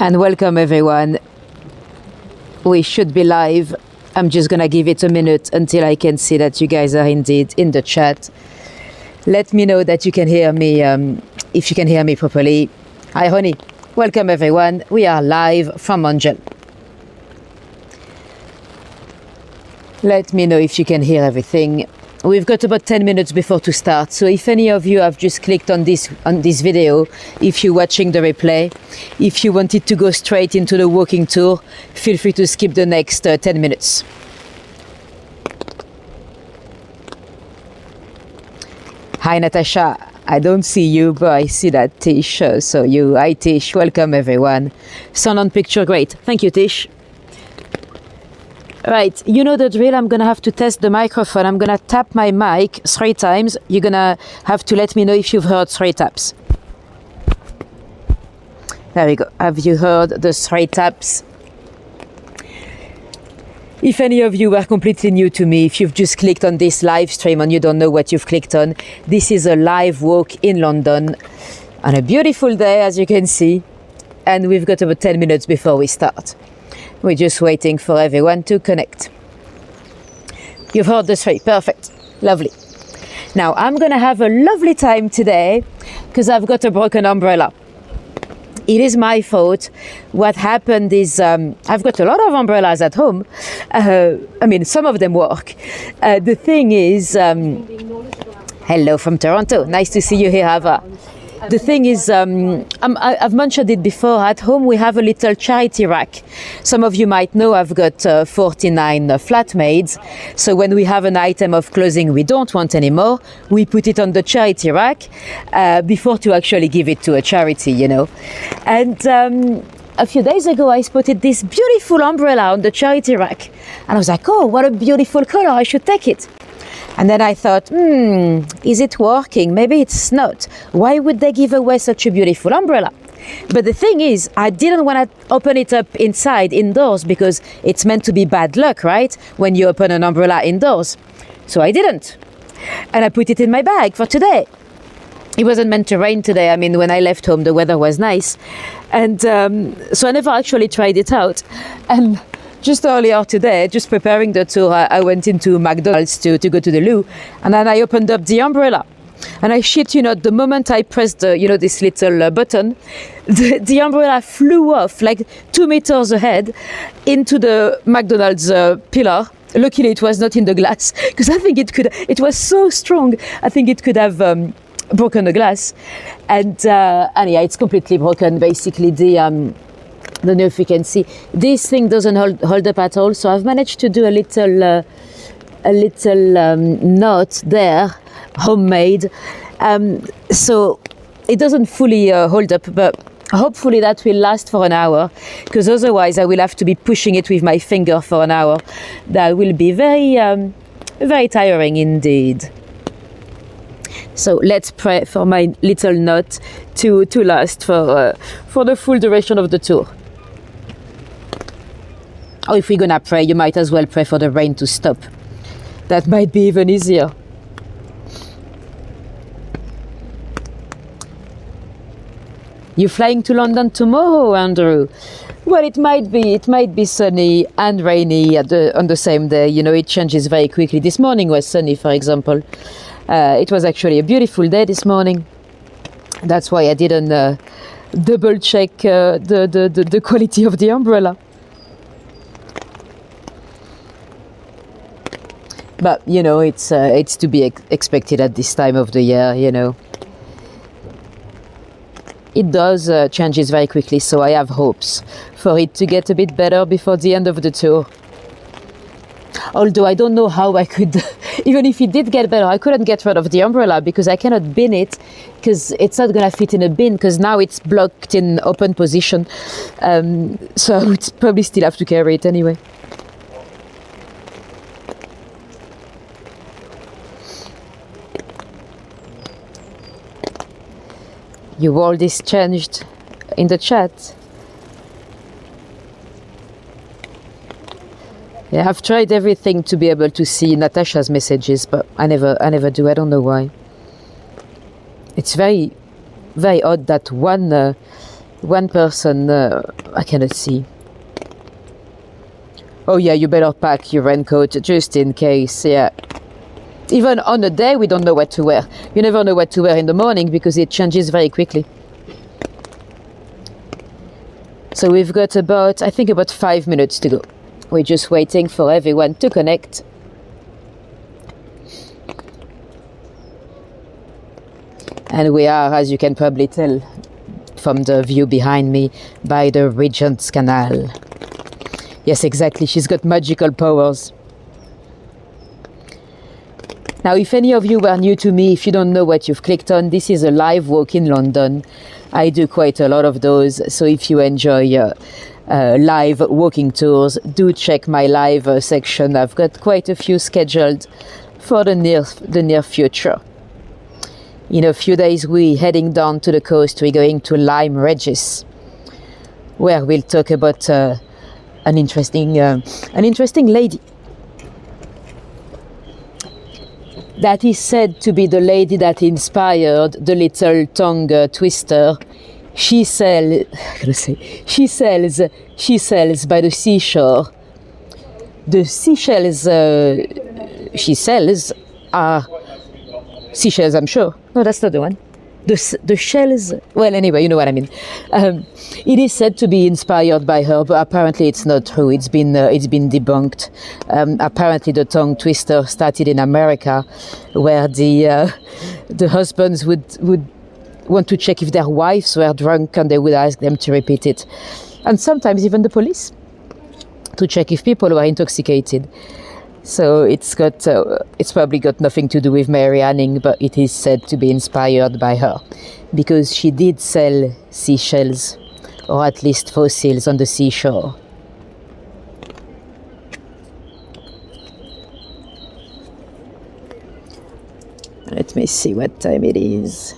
And welcome everyone. We should be live. I'm just gonna give it a minute until I can see that you guys are indeed in the chat. Let me know that you can hear me, if you can hear me properly. Hi honey, welcome everyone. We are live from Angel. Let me know if you can hear everything. We've got about 10 minutes before to start, so if any of you have just clicked on this video, if you're watching the replay, if you wanted to go straight into the walking tour, feel free to skip the next 10 minutes. Hi Natasha, I don't see you, but I see that Tish, hi Tish, welcome everyone. Sound on picture, great, thank you Tish. Right, you know the drill, I'm gonna have to test the microphone. I'm gonna tap my mic 3 times. You're gonna have to let me know if you've heard 3 taps. There we go. Have you heard the 3 taps? If any of you are completely new to me, if you've just clicked on this live stream and you don't know what you've clicked on, this is a live walk in London on a beautiful day, as you can see. And we've got about 10 minutes before we start. We're just waiting for everyone to connect. You've heard the 3, perfect, lovely. Now I'm gonna have a lovely time today because I've got a broken umbrella. It is my fault. What happened is I've got a lot of umbrellas at home. I mean, some of them work. The thing is, hello from Toronto, nice to see you here, Ava. The thing is, I've mentioned it before, at home we have a little charity rack. Some of you might know I've got 49 flatmates, so when we have an item of clothing we don't want anymore, we put it on the charity rack before to actually give it to a charity, you know. And a few days ago I spotted this beautiful umbrella on the charity rack, and I was like, oh, what a beautiful color, I should take it. And then I thought, is it working? Maybe it's not. Why would they give away such a beautiful umbrella? But the thing is, I didn't want to open it up inside, indoors, because it's meant to be bad luck, right? When you open an umbrella indoors. So I didn't. And I put it in my bag for today. It wasn't meant to rain today. I mean, when I left home, the weather was nice. And so I never actually tried it out. And just earlier today, just preparing the tour, I went into McDonald's to go to the loo, and then I opened up the umbrella. And I shit you not, the moment I pressed this little button, the umbrella flew off like 2 meters ahead into the McDonald's pillar. Luckily it was not in the glass, because I think it was so strong, I think it could have broken the glass. And yeah, it's completely broken, basically. I don't know if you can see, this thing doesn't hold up at all, so I've managed to do a little knot there, homemade, so it doesn't fully hold up, but hopefully that will last for an hour, because otherwise I will have to be pushing it with my finger for an hour. That will be very very tiring indeed. So let's pray for my little knot to last for the full duration of the tour. Or if we're gonna pray, you might as well pray for the rain to stop. That might be even easier. You flying to London tomorrow, Andrew? Well, it might be sunny and rainy on the same day. You know, it changes very quickly. This morning was sunny, for example. It was actually a beautiful day this morning. That's why I didn't double check the quality of the umbrella. But, you know, it's to be expected at this time of the year, you know. It does changes very quickly, so I have hopes for it to get a bit better before the end of the tour. Although I don't know how I could, even if it did get better, I couldn't get rid of the umbrella because I cannot bin it, because it's not going to fit in a bin, because now it's blocked in open position. So I would probably still have to carry it anyway. Your world is changed in the chat. Yeah, I've tried everything to be able to see Natasha's messages, but I never do. I don't know why. It's very, very odd that one One person, I cannot see. Oh yeah, you better pack your raincoat just in case, yeah. Even on a day, we don't know what to wear. You never know what to wear in the morning because it changes very quickly. So we've got about, I think about 5 minutes to go. We're just waiting for everyone to connect. And we are, as you can probably tell from the view behind me, by the Regent's Canal. Yes, exactly, she's got magical powers. Now, if any of you were new to me, if you don't know what you've clicked on, this is a live walk in London. I do quite a lot of those, so if you enjoy live walking tours, do check my live section. I've got quite a few scheduled for the near future. In a few days, we're heading down to the coast. We're going to Lyme Regis, where we'll talk about an interesting lady that is said to be the lady that inspired the little tongue twister. She sells by the seashore. The seashells she sells are seashells, I'm sure. No, that's not the one. The shells, well, anyway, you know what I mean. It is said to be inspired by her, but apparently it's not true. It's been debunked. Apparently the tongue twister started in America, where the husbands would want to check if their wives were drunk, and they would ask them to repeat it, and sometimes even the police to check if people were intoxicated. So it's probably got nothing to do with Mary Anning, but it is said to be inspired by her, because she did sell seashells, or at least fossils, on the seashore. Let me see what time it is.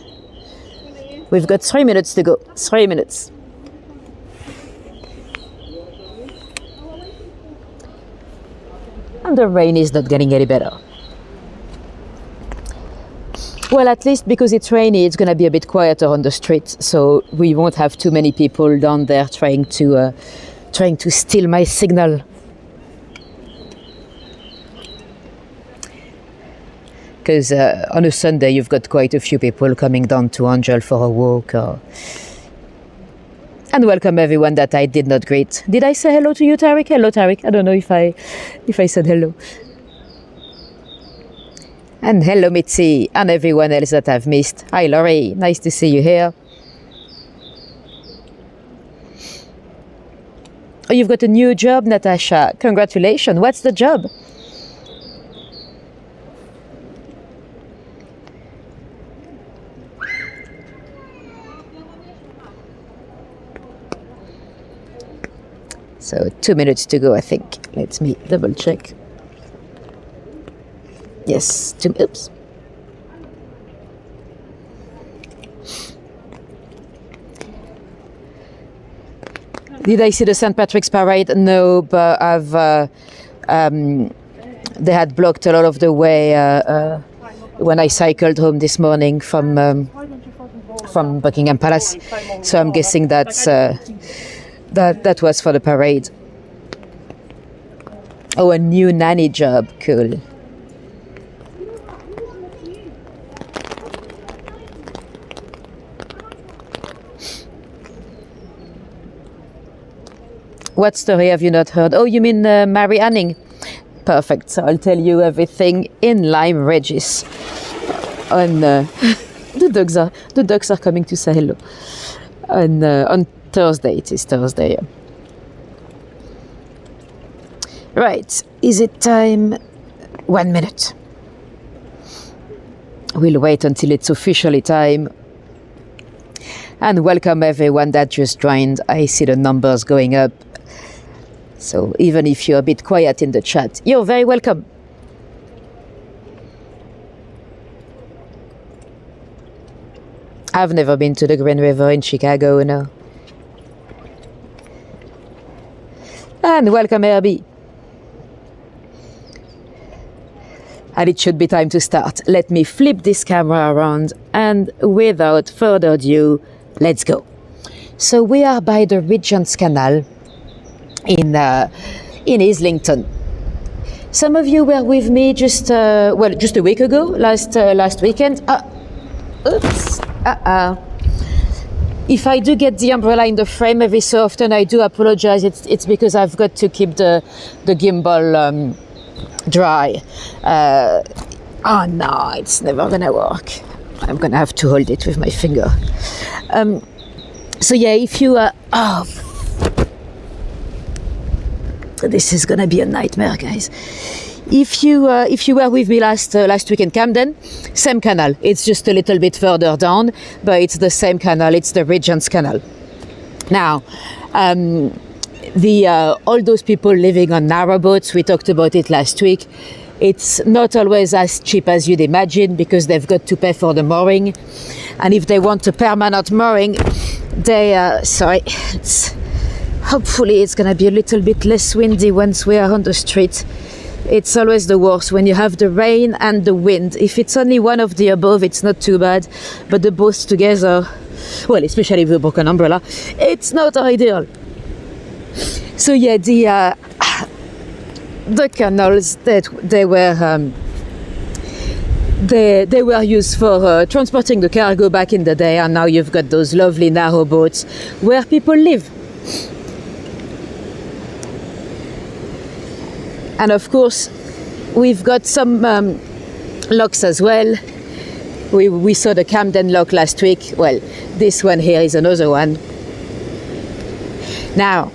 We've got 3 minutes to go. 3 minutes. And the rain is not getting any better. Well, at least because it's rainy, it's going to be a bit quieter on the street, so we won't have too many people down there trying to steal my signal. Because on a Sunday, you've got quite a few people coming down to Angel for a walk. And welcome everyone that I did not greet. Did I say hello to you, Tariq? Hello, Tariq. I don't know if I said hello. And hello, Mitzi, and everyone else that I've missed. Hi, Laurie. Nice to see you here. Oh, you've got a new job, Natasha. Congratulations. What's the job? So 2 minutes to go, I think. Let me double check. Yes, oops. Did I see the St. Patrick's Parade? No, but they had blocked a lot of the way when I cycled home this morning from Buckingham Palace. So I'm guessing that was for the parade. Oh, a new nanny job. Cool. What story have you not heard? Oh, you mean Mary Anning? Perfect. So I'll tell you everything in Lyme Regis. And the dogs are coming to say hello. And on Thursday, it is Thursday. Right, is it time? 1 minute. We'll wait until it's officially time. And welcome everyone that just joined. I see the numbers going up. So even if you're a bit quiet in the chat, you're very welcome. I've never been to the Green River in Chicago, no. And welcome, Herbie. And it should be time to start. Let me flip this camera around, and without further ado, let's go. So we are by the Regent's Canal in Islington. Some of you were with me just a week ago, last weekend. Oops. If I do get the umbrella in the frame every so often, I do apologize. It's because I've got to keep the gimbal dry. Oh no, it's never gonna work. I'm gonna have to hold it with my finger. So yeah, if you this is gonna be a nightmare, guys. If you were with me last week in Camden, same canal. It's just a little bit further down, but it's the same canal. It's the Regent's Canal. Now, all those people living on narrowboats, we talked about it last week. It's not always as cheap as you'd imagine because they've got to pay for the mooring, and if they want a permanent mooring, hopefully it's gonna be a little bit less windy once we are on the street. It's always the worst when you have the rain and the wind. If it's only one of the above, it's not too bad, but the both together, well, especially with a broken umbrella, it's not ideal. So yeah, the canals that they were used for transporting the cargo back in the day, and now you've got those lovely narrow boats where people live. And of course, we've got some locks as well. We saw the Camden lock last week. Well, this one here is another one. Now,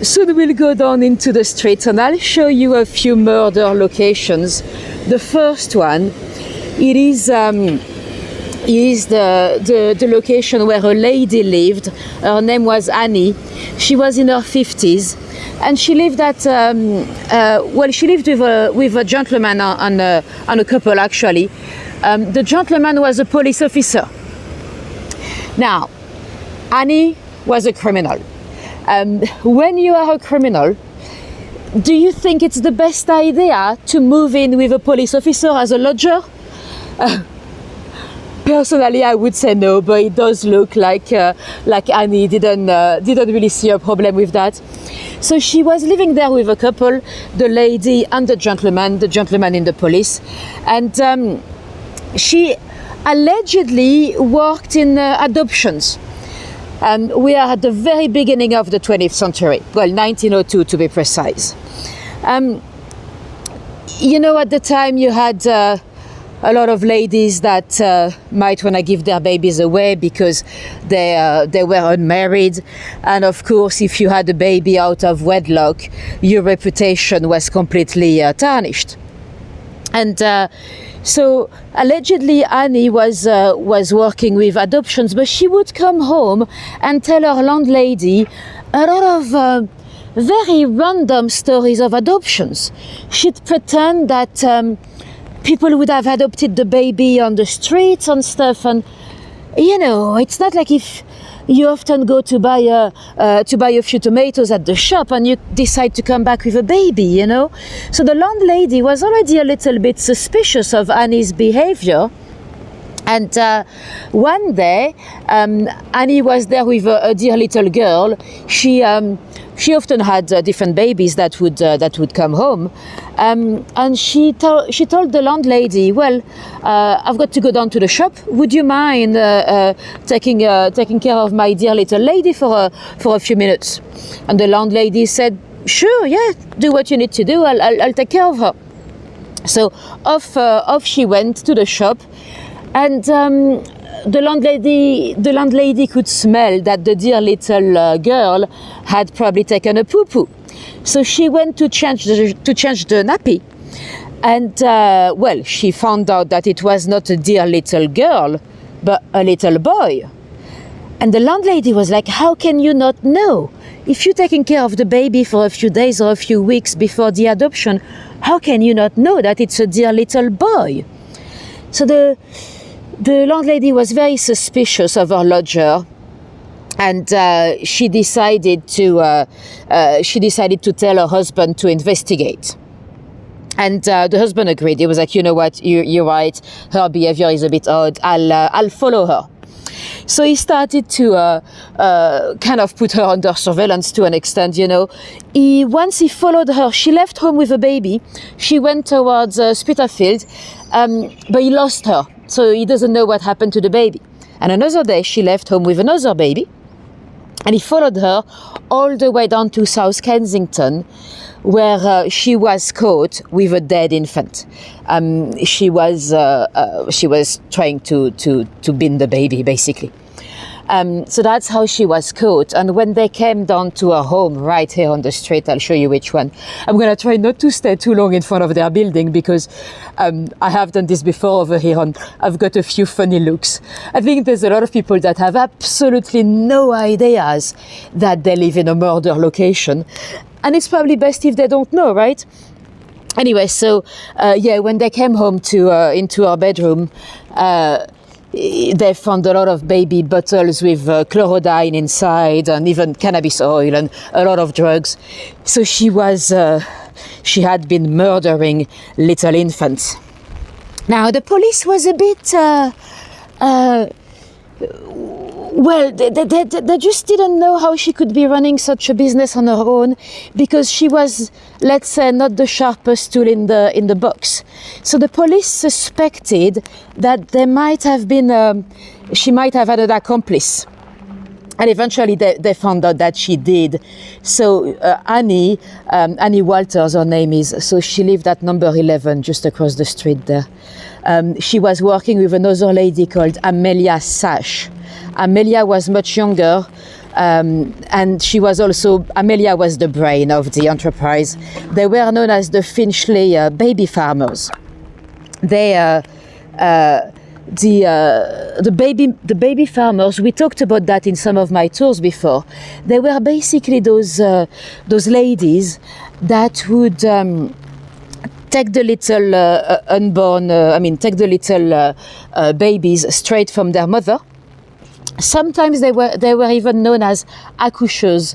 soon we'll go down into the streets and I'll show you a few murder locations. The first one, it is the location where a lady lived. Her name was Annie. She was in her 50s. And she lived she lived with a gentleman and a couple, actually. The gentleman was a police officer. Now, Annie was a criminal. When you are a criminal, do you think it's the best idea to move in with a police officer as a lodger? Personally, I would say no, but it does look like Annie didn't really see a problem with that. So she was living there with a couple, the lady and the gentleman in the police, and she allegedly worked in adoptions. We are at the very beginning of the 20th century, well, 1902 to be precise. You know, at the time you had a lot of ladies that might want to give their babies away because they were unmarried, and of course if you had a baby out of wedlock, your reputation was completely tarnished. And so allegedly Annie was working with adoptions, but she would come home and tell her landlady a lot of very random stories of adoptions. She'd pretend that people would have adopted the baby on the streets and stuff, and you know, it's not like if you often go to buy a few tomatoes at the shop and you decide to come back with a baby, you know. So the landlady was already a little bit suspicious of Annie's behavior. And one day, Annie was there with a dear little girl. She often had different babies that would come home, and she told the landlady, "Well, I've got to go down to the shop. Would you mind taking care of my dear little lady for a few minutes?" And the landlady said, "Sure, yeah, do what you need to do. I'll take care of her." So off she went to the shop. And the landlady could smell that the dear little girl had probably taken a poo-poo. So she went to change the nappy. And, well, she found out that it was not a dear little girl, but a little boy. And the landlady was like, "How can you not know? If you're taking care of the baby for a few days or a few weeks before the adoption, how can you not know that it's a dear little boy?" So the landlady was very suspicious of her lodger, and she decided to tell her husband to investigate. And the husband agreed. He was like, "You know what? You're right. Her behavior is a bit odd. I'll follow her." So he started to kind of put her under surveillance to an extent, Once he followed her, she left home with a baby. She went towards Spitalfield, but he lost her. So he doesn't know what happened to the baby. And another day, she left home with another baby. And he followed her all the way down to South Kensington, where she was caught with a dead infant. She was trying to bin the baby, basically. So that's how she was caught. And when they came down to her home right here on the street, I'll show you which one. I'm going to try not to stay too long in front of their building because I have done this before over here and I've got a few funny looks. I think there's a lot of people that have absolutely no ideas that they live in a murder location. And it's probably best if they don't know, right? Anyway, so when they came home into our bedroom, they found a lot of baby bottles with chlorodyne inside and even cannabis oil and a lot of drugs. So she had been murdering little infants. Now the police was a bit, they just didn't know how she could be running such a business on her own because she was, let's say, not the sharpest tool in the box. So the police suspected that there might have been, she might have had an accomplice. And eventually they found out that she did. So Annie Walters, her name is, so she lived at number 11 just across the street there. She was working with another lady called Amelia Sash. Amelia was much younger, and she was also, Amelia was the brain of the enterprise. They were known as the Finchley baby farmers. The baby farmers, we talked about that in some of my tours before. They were basically those ladies that would take the little babies straight from their mother. Sometimes they were even known as accoucheuses.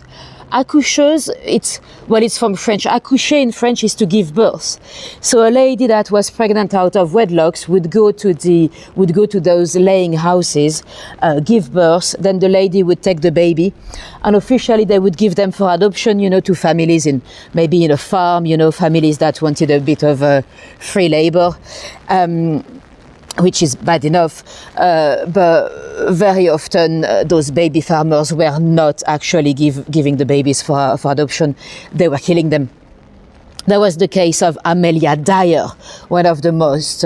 Accoucheuse, it's from French. Accoucher in French is to give birth. So a lady that was pregnant out of wedlocks would go to those laying houses, give birth. Then the lady would take the baby, and officially they would give them for adoption, to families maybe in a farm, families that wanted a bit of free labor. Which is bad enough, but very often those baby farmers were not actually giving the babies for adoption. They were killing them. That was the case of Amelia Dyer, one of the most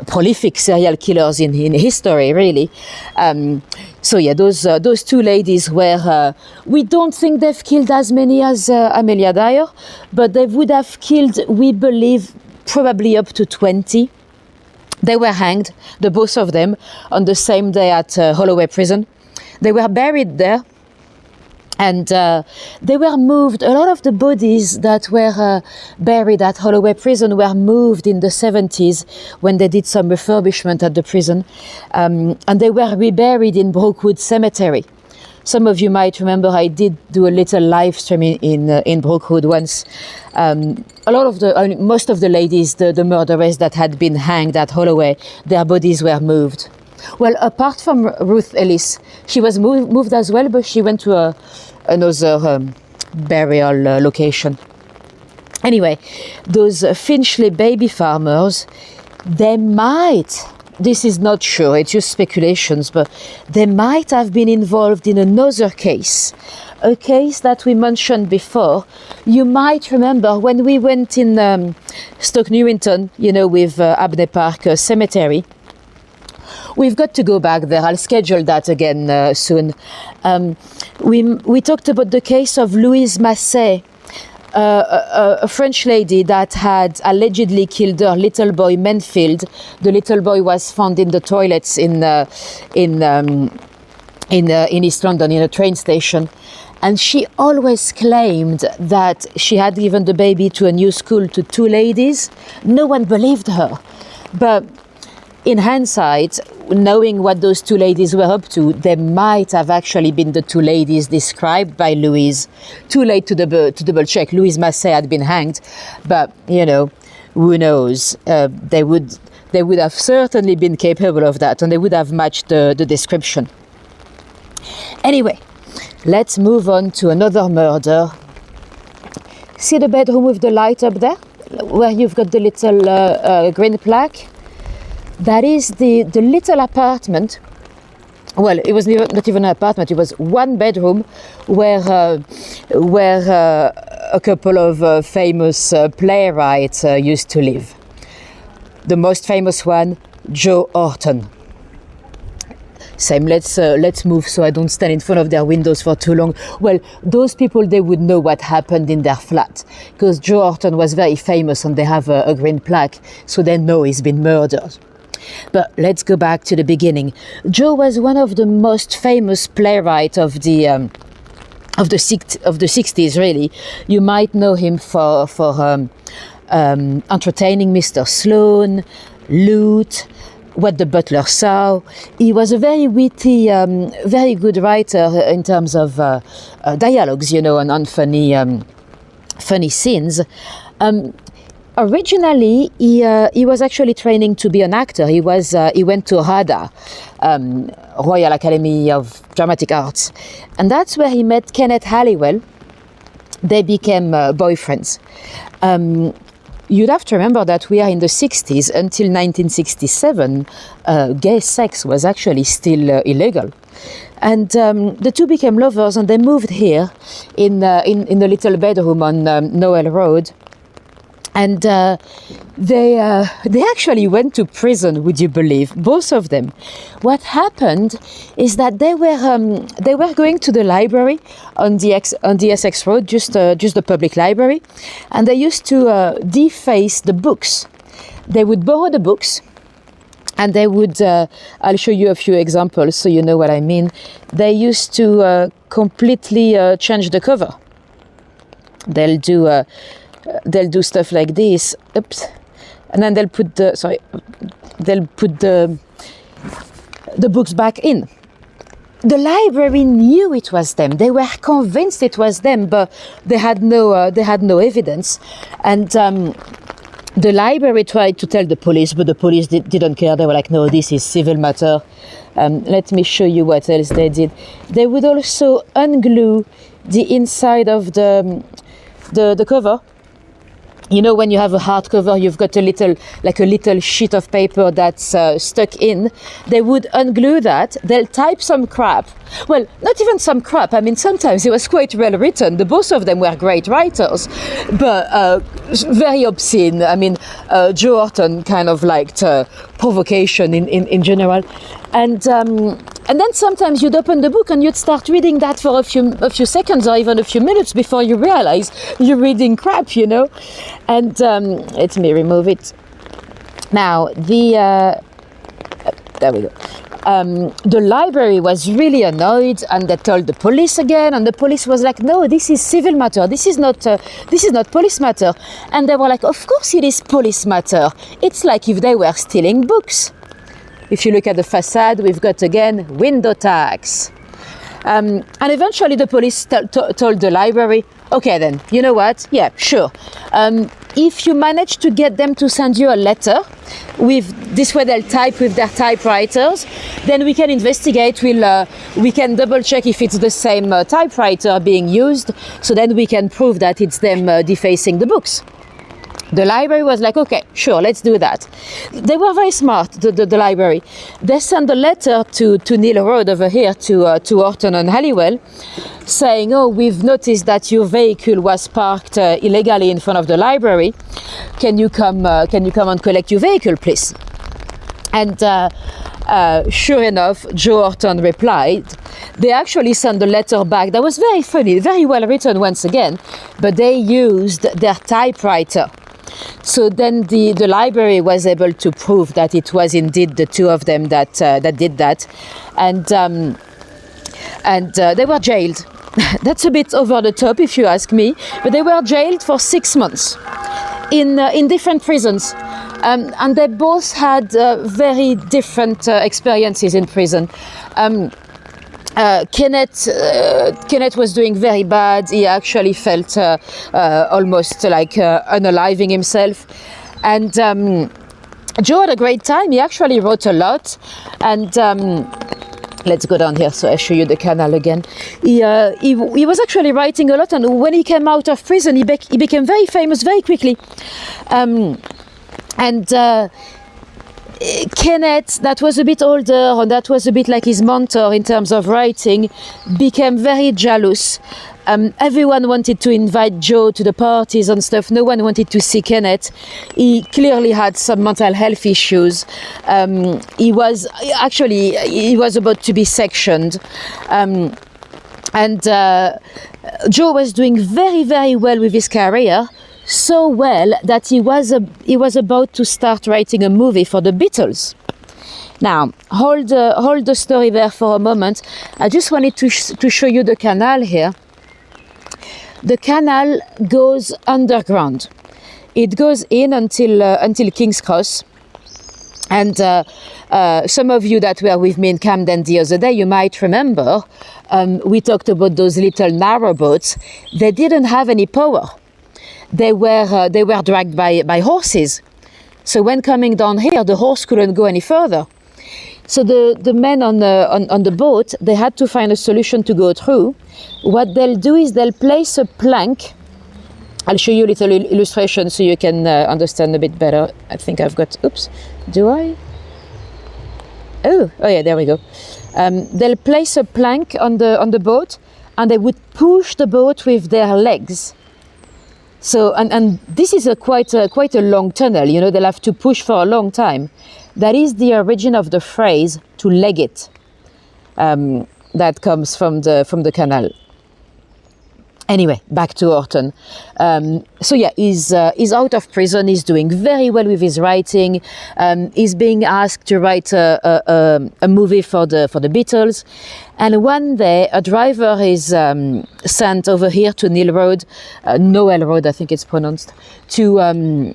prolific serial killers in history, really. Those two ladies were, we don't think they've killed as many as Amelia Dyer, but they would have killed, we believe, probably up to 20. They were hanged, the both of them, on the same day at Holloway Prison. They were buried there, and they were moved. A lot of the bodies that were buried at Holloway Prison were moved in the 70s when they did some refurbishment at the prison, and they were reburied in Brookwood Cemetery. Some of you might remember I did do a little live stream in Brookwood once. Most of the ladies, the murderers that had been hanged at Holloway, their bodies were moved. Well, apart from Ruth Ellis, she was moved as well, but she went to another burial location. Anyway, those Finchley baby farmers, they might, this is not sure, it's just speculations, but they might have been involved in another case, a case that we mentioned before. You might remember when we went in Stoke Newington, with Abney Park Cemetery. We've got to go back there. I'll schedule that again soon. We talked about the case of Louise Massey, a French lady that had allegedly killed her little boy Menfield. The little boy was found in the toilets in East London in a train station, and she always claimed that she had given the baby to a new school to two ladies. No one believed her, but in hindsight, knowing what those two ladies were up to, they might have actually been the two ladies described by Louise. Too late to double check. Louise Massey had been hanged, but who knows? they would have certainly been capable of that, and they would have matched the description. Anyway, let's move on to another murder. See the bedroom with the light up there, where you've got the little green plaque? That is the little apartment. Well, it was not even an apartment, it was one bedroom where a couple of famous playwrights used to live. The most famous one, Joe Orton. Same, let's move so I don't stand in front of their windows for too long. Well, those people, they would know what happened in their flat, because Joe Orton was very famous and they have a green plaque, so they know he's been murdered. But let's go back to the beginning. Joe was one of the most famous playwrights of the 60s, really. You might know him for entertaining Mr. Sloane, Loot, What the Butler Saw. He was a very witty, very good writer in terms of dialogues, and funny scenes. Originally, he was actually training to be an actor. He went to RADA, Royal Academy of Dramatic Arts, and that's where he met Kenneth Halliwell. They became boyfriends. You'd have to remember that we are in the 60s. Until 1967, gay sex was actually still illegal. And the two became lovers, and they moved here in the little bedroom on Noel Road. And they actually went to prison, would you believe? Both of them. What happened is that they were going to the library on the Essex Road, just the public library, and they used to deface the books. They would borrow the books, and they would. I'll show you a few examples so you know what I mean. They used to completely change the cover. They'll do stuff like this, oops, and then they'll put the books back in. The library knew it was them. They were convinced it was them, but they had no evidence. And the library tried to tell the police, but the police didn't care. They were like, no, this is civil matter. Let me show you what else they did. They would also unglue the inside of the cover. When you have a hardcover, you've got a little sheet of paper that's stuck in. They would unglue that. They'll type some crap. Well, not even some crap. I mean, sometimes it was quite well written. The both of them were great writers, but very obscene. I mean, Joe Orton kind of liked provocation in general. And then sometimes you'd open the book and you'd start reading that for a few seconds or even a few minutes before you realize you're reading crap, And let me remove it. Now, there we go. The library was really annoyed, and they told the police again, and the police was like, no, this is civil matter, this is not police matter. And they were like, of course it is police matter. It's like if they were stealing books. If you look at the facade, we've got again window tags. And eventually the police told the library, okay then, you know what? Yeah, sure. If you manage to get them to send you a letter, this way they'll type with their typewriters, then we can investigate, we can double check if it's the same typewriter being used, so then we can prove that it's them defacing the books. The library was like, okay, sure, let's do that. They were very smart, the library. They sent a letter to Neil Road over here, to Orton and Halliwell, saying, oh, we've noticed that your vehicle was parked illegally in front of the library. Can you come and collect your vehicle, please? And sure enough, Joe Orton replied. They actually sent the letter back. That was very funny, very well written once again, but they used their typewriter. So then the library was able to prove that it was indeed the two of them that did that, and they were jailed. That's a bit over the top, if you ask me, but they were jailed for 6 months in different prisons, and they both had very different experiences in prison. Kenneth was doing very bad. He actually felt almost like unaliving himself, and Joe had a great time. He actually wrote a lot, and let's go down here so I show you the canal again. He was actually writing a lot, and when he came out of prison, he became very famous very quickly. Kenneth, that was a bit older and that was a bit like his mentor in terms of writing, became very jealous. Everyone wanted to invite Joe to the parties and stuff. No one wanted to see Kenneth. He clearly had some mental health issues. He was about to be sectioned. Joe was doing very, very well with his career. So well that he was about to start writing a movie for the Beatles. Now, hold the story there for a moment. I just wanted to show you the canal here. The canal goes underground. It goes in until King's Cross. And some of you that were with me in Camden the other day, you might remember we talked about those little narrow boats. They didn't have any power. They were dragged by horses. So when coming down here, the horse couldn't go any further. So the men on the boat, they had to find a solution to go through. What they'll do is they'll place a plank. I'll show you a little illustration so you can understand a bit better. I think I've got, oops, do I? Oh yeah, there we go. They'll place a plank on the boat, and they would push the boat with their legs. So, and this is quite a long tunnel, you know, they'll have to push for a long time. That is the origin of the phrase to leg it. That comes from the canal. Anyway, back to Orton. So yeah, he's out of prison. He's doing very well with his writing. He's being asked to write a movie for the Beatles. And one day, a driver is sent over here to Noel Road, I think it's pronounced, to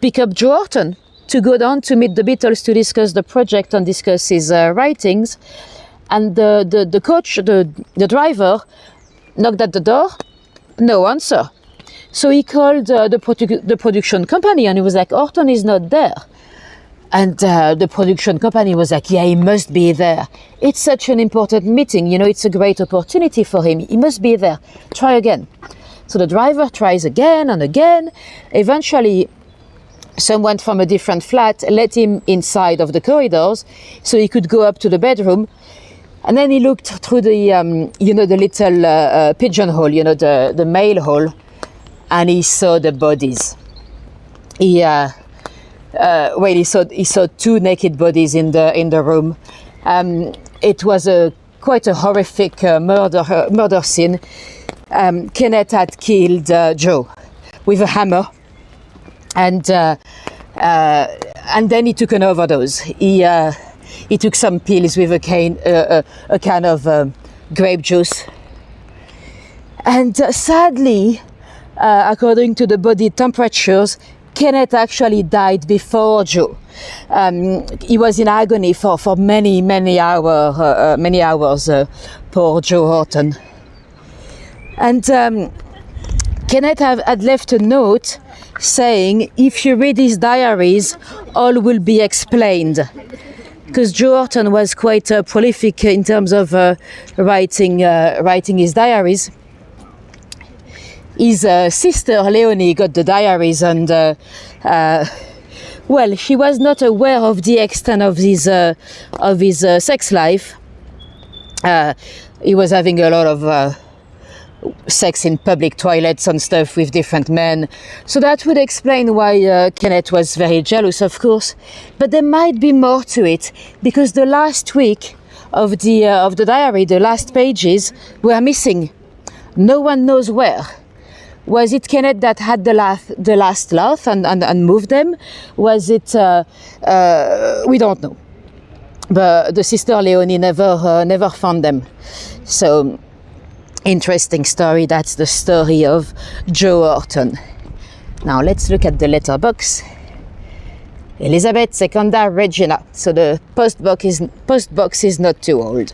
pick up Joe Orton, to go down to meet the Beatles to discuss the project and discuss his writings. And the coach, the driver, knocked at the door, no answer. So he called the production company, and he was like, Orton is not there. And the production company was like, yeah, he must be there. It's such an important meeting, you know, it's a great opportunity for him. He must be there. Try again. So the driver tries again and again. Eventually, someone from a different flat let him inside of the corridors so he could go up to the bedroom. And then he looked through the, the little pigeonhole, the mail hole, and he saw the bodies. He saw two naked bodies in the room. It was quite a horrific murder scene. Kenneth had killed Joe with a hammer, and then he took an overdose. He took some pills with a can of grape juice. And sadly, according to the body temperatures, Kenneth actually died before Joe. He was in agony for many hours, poor Joe Orton. And Kenneth had left a note saying, if you read his diaries, all will be explained. Because Joe Orton was quite prolific in terms of writing his diaries. His sister Leonie got the diaries, and she was not aware of the extent of his sex life. He was having a lot of sex in public toilets and stuff with different men. So that would explain why Kenneth was very jealous, of course. But there might be more to it, because the last week of the diary, the last pages, were missing. No one knows where. Was it Kenneth that had the last laugh and moved them? Was it? We don't know. But the sister Leonie never found them. So. Interesting story. That's the story of Joe Orton. Now let's look at the letterbox. Elizabeth Secunda Regina. So the postbox is not too old.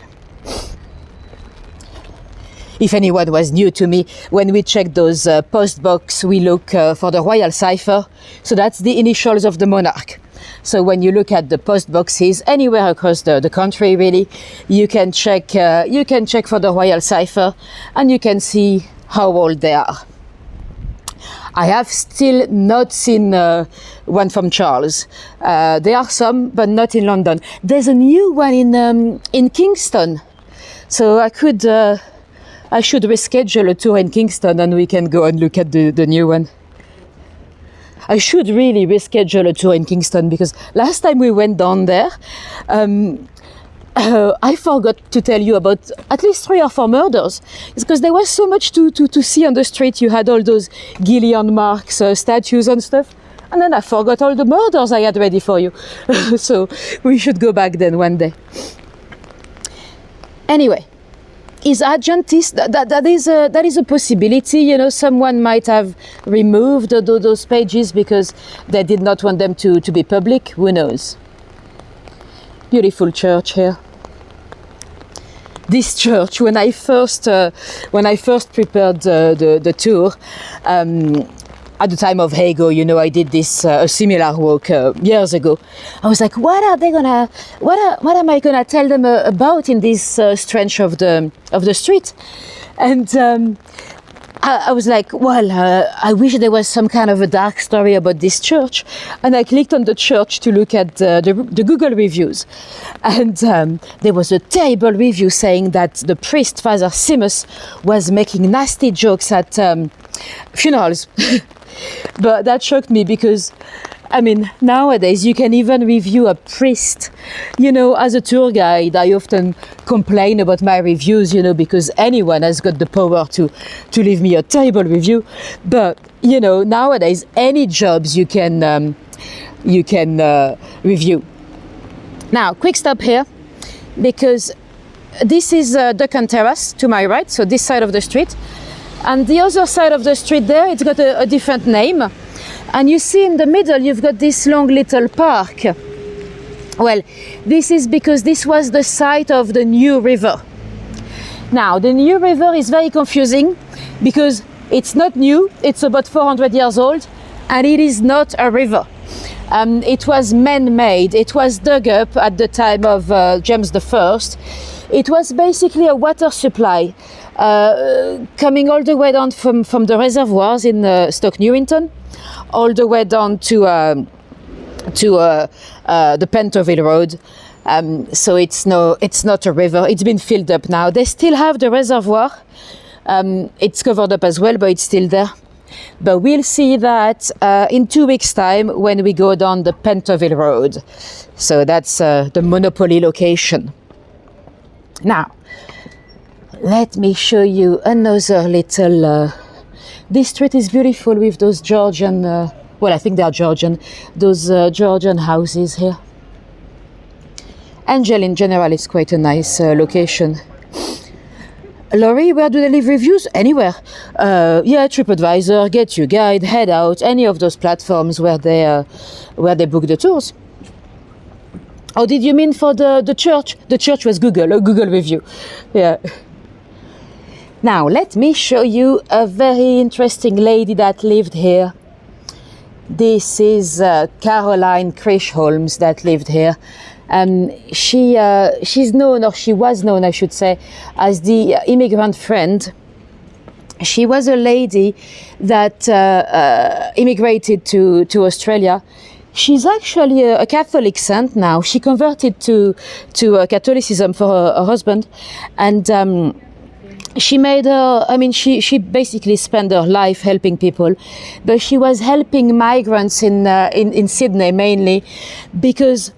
If anyone was new to me, when we check those postbox, we look for the royal cipher. So that's the initials of the monarch. So when you look at the post boxes anywhere across the country, really, you can check for the royal cipher, and you can see how old they are. I have still not seen one from Charles. There are some, but not in London. There's a new one in Kingston, so I should reschedule a tour in Kingston, and we can go and look at the new one. I should really reschedule a tour in Kingston, because last time we went down there, I forgot to tell you about at least 3 or 4 murders. It's because there was so much to see on the street. You had all those Gillian marks, statues and stuff. And then I forgot all the murders I had ready for you. So we should go back then one day. Anyway, is Argentis, that is a possibility. You know, someone might have removed those pages because they did not want them to be public. Who knows? Beautiful church here. This church, when I first prepared the tour, at the time of Hago, you know, I did this a similar walk years ago. I was like, what am I gonna tell them about in this stretch of the street? And I was like, well, I wish there was some kind of a dark story about this church. And I clicked on the church to look at the Google reviews. And there was a terrible review saying that the priest, Father Simus, was making nasty jokes at funerals. But that shocked me because, I mean, nowadays you can even review a priest. You know, as a tour guide, I often complain about my reviews, you know, because anyone has got the power to leave me a terrible review. But, you know, nowadays, any jobs you can review. Now, quick stop here, because this is Duck Terrace to my right, so this side of the street. And the other side of the street there, it's got a different name. And you see in the middle, you've got this long little park. Well, this is because this was the site of the New River. Now, the New River is very confusing because it's not new, it's about 400 years old, and it is not a river. It was man-made. It was dug up at the time of James I. It was basically a water supply coming all the way down from the reservoirs in Stoke Newington, all the way down to the Pentonville Road. So it's not a river. It's been filled up now. They still have the reservoir. It's covered up as well, but it's still there. But we'll see that in 2 weeks' time when we go down the Pentonville Road. So that's the Monopoly location. Now, let me show you another little... this street is beautiful with those Georgian... well, I think they are Georgian. Those Georgian houses here. Angel in general is quite a nice location. Laurie, where do they leave reviews? Anywhere. Yeah, TripAdvisor, Get You Guide, Head Out, any of those platforms where they book the tours. Oh, did you mean for the church? The church was Google, a Google review. Yeah. Now, let me show you a very interesting lady that lived here. This is Caroline Chisholm that lived here. She's known, or she was known, I should say, as the immigrant friend. She was a lady that immigrated to Australia. She's actually a Catholic saint now. She converted to Catholicism for her husband, and she made her. I mean, she basically spent her life helping people, but she was helping migrants in Sydney mainly, because,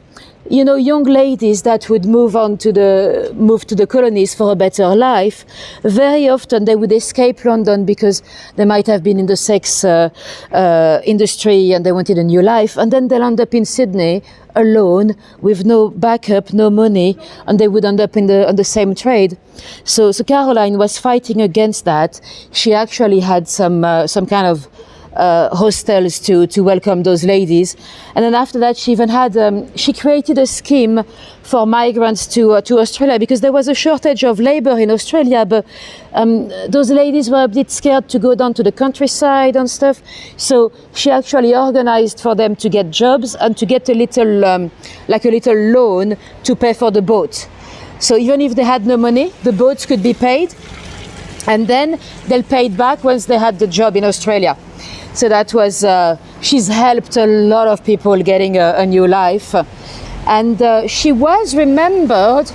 you know, young ladies that would move to the colonies for a better life, very often they would escape London because they might have been in the sex industry and they wanted a new life, and then they'll end up in Sydney alone with no backup, no money, and they would end up on the same trade. So Caroline was fighting against that. She actually had some kind of hostels to welcome those ladies. And then after that, she even had, she created a scheme for migrants to Australia, because there was a shortage of labor in Australia, but those ladies were a bit scared to go down to the countryside and stuff. So she actually organized for them to get jobs and to get a little, like a little loan to pay for the boat. So even if they had no money, the boats could be paid, and then they'll pay it back once they had the job in Australia. So that was, she's helped a lot of people getting a new life. And she was remembered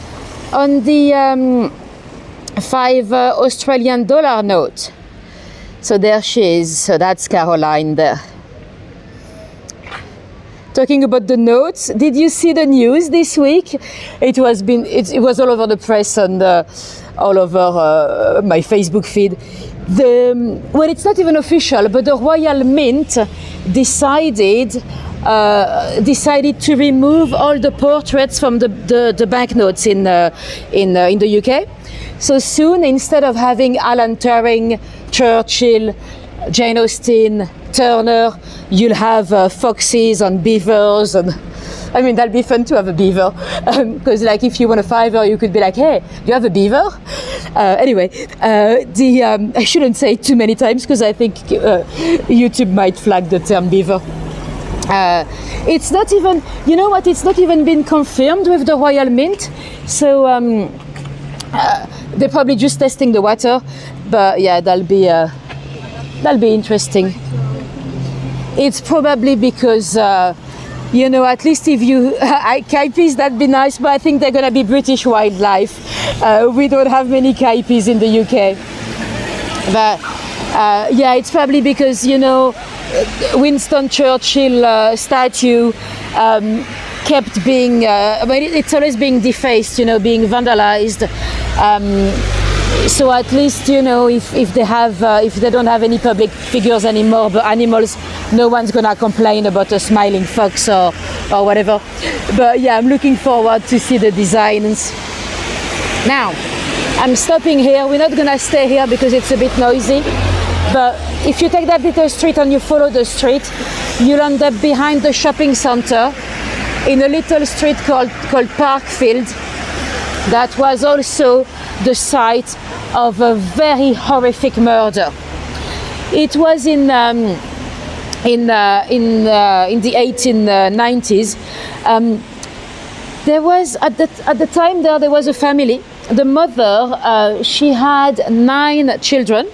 on the $5 Australian note. So there she is. So that's Caroline there. Talking about the notes, did you see the news this week? It was all over the press and all over my Facebook feed. Well, it's not even official, but the Royal Mint decided to remove all the portraits from the banknotes in the UK. So soon, instead of having Alan Turing, Churchill, Jane Austen, Turner, you'll have foxes and beavers, and I mean, that'll be fun to have a beaver, because like if you want a fiver, you could be like, hey, do you have a beaver? Anyway, I shouldn't say it too many times, because I think YouTube might flag the term beaver. It's not even, you know what, it's not even been confirmed with the Royal Mint, so they're probably just testing the water, but yeah, that'll be interesting. It's probably because you know, at least if you kaipis, that'd be nice, but I think they're gonna be British wildlife. We don't have many kaipis in the UK. But yeah, it's probably because, you know, Winston Churchill statue kept being, I mean, it's always being defaced, you know, being vandalized. So at least, you know, if they don't have any public figures anymore, but animals, no one's gonna complain about a smiling fox or whatever. But yeah, I'm looking forward to see the designs. Now, I'm stopping here. We're not gonna stay here because it's a bit noisy. But if you take that little street and you follow the street, you'll end up behind the shopping center in a little street called Parkfield. That was also the site of a very horrific murder. It was in the 1890s. There was at the time there was a family. The mother, she had 9 children,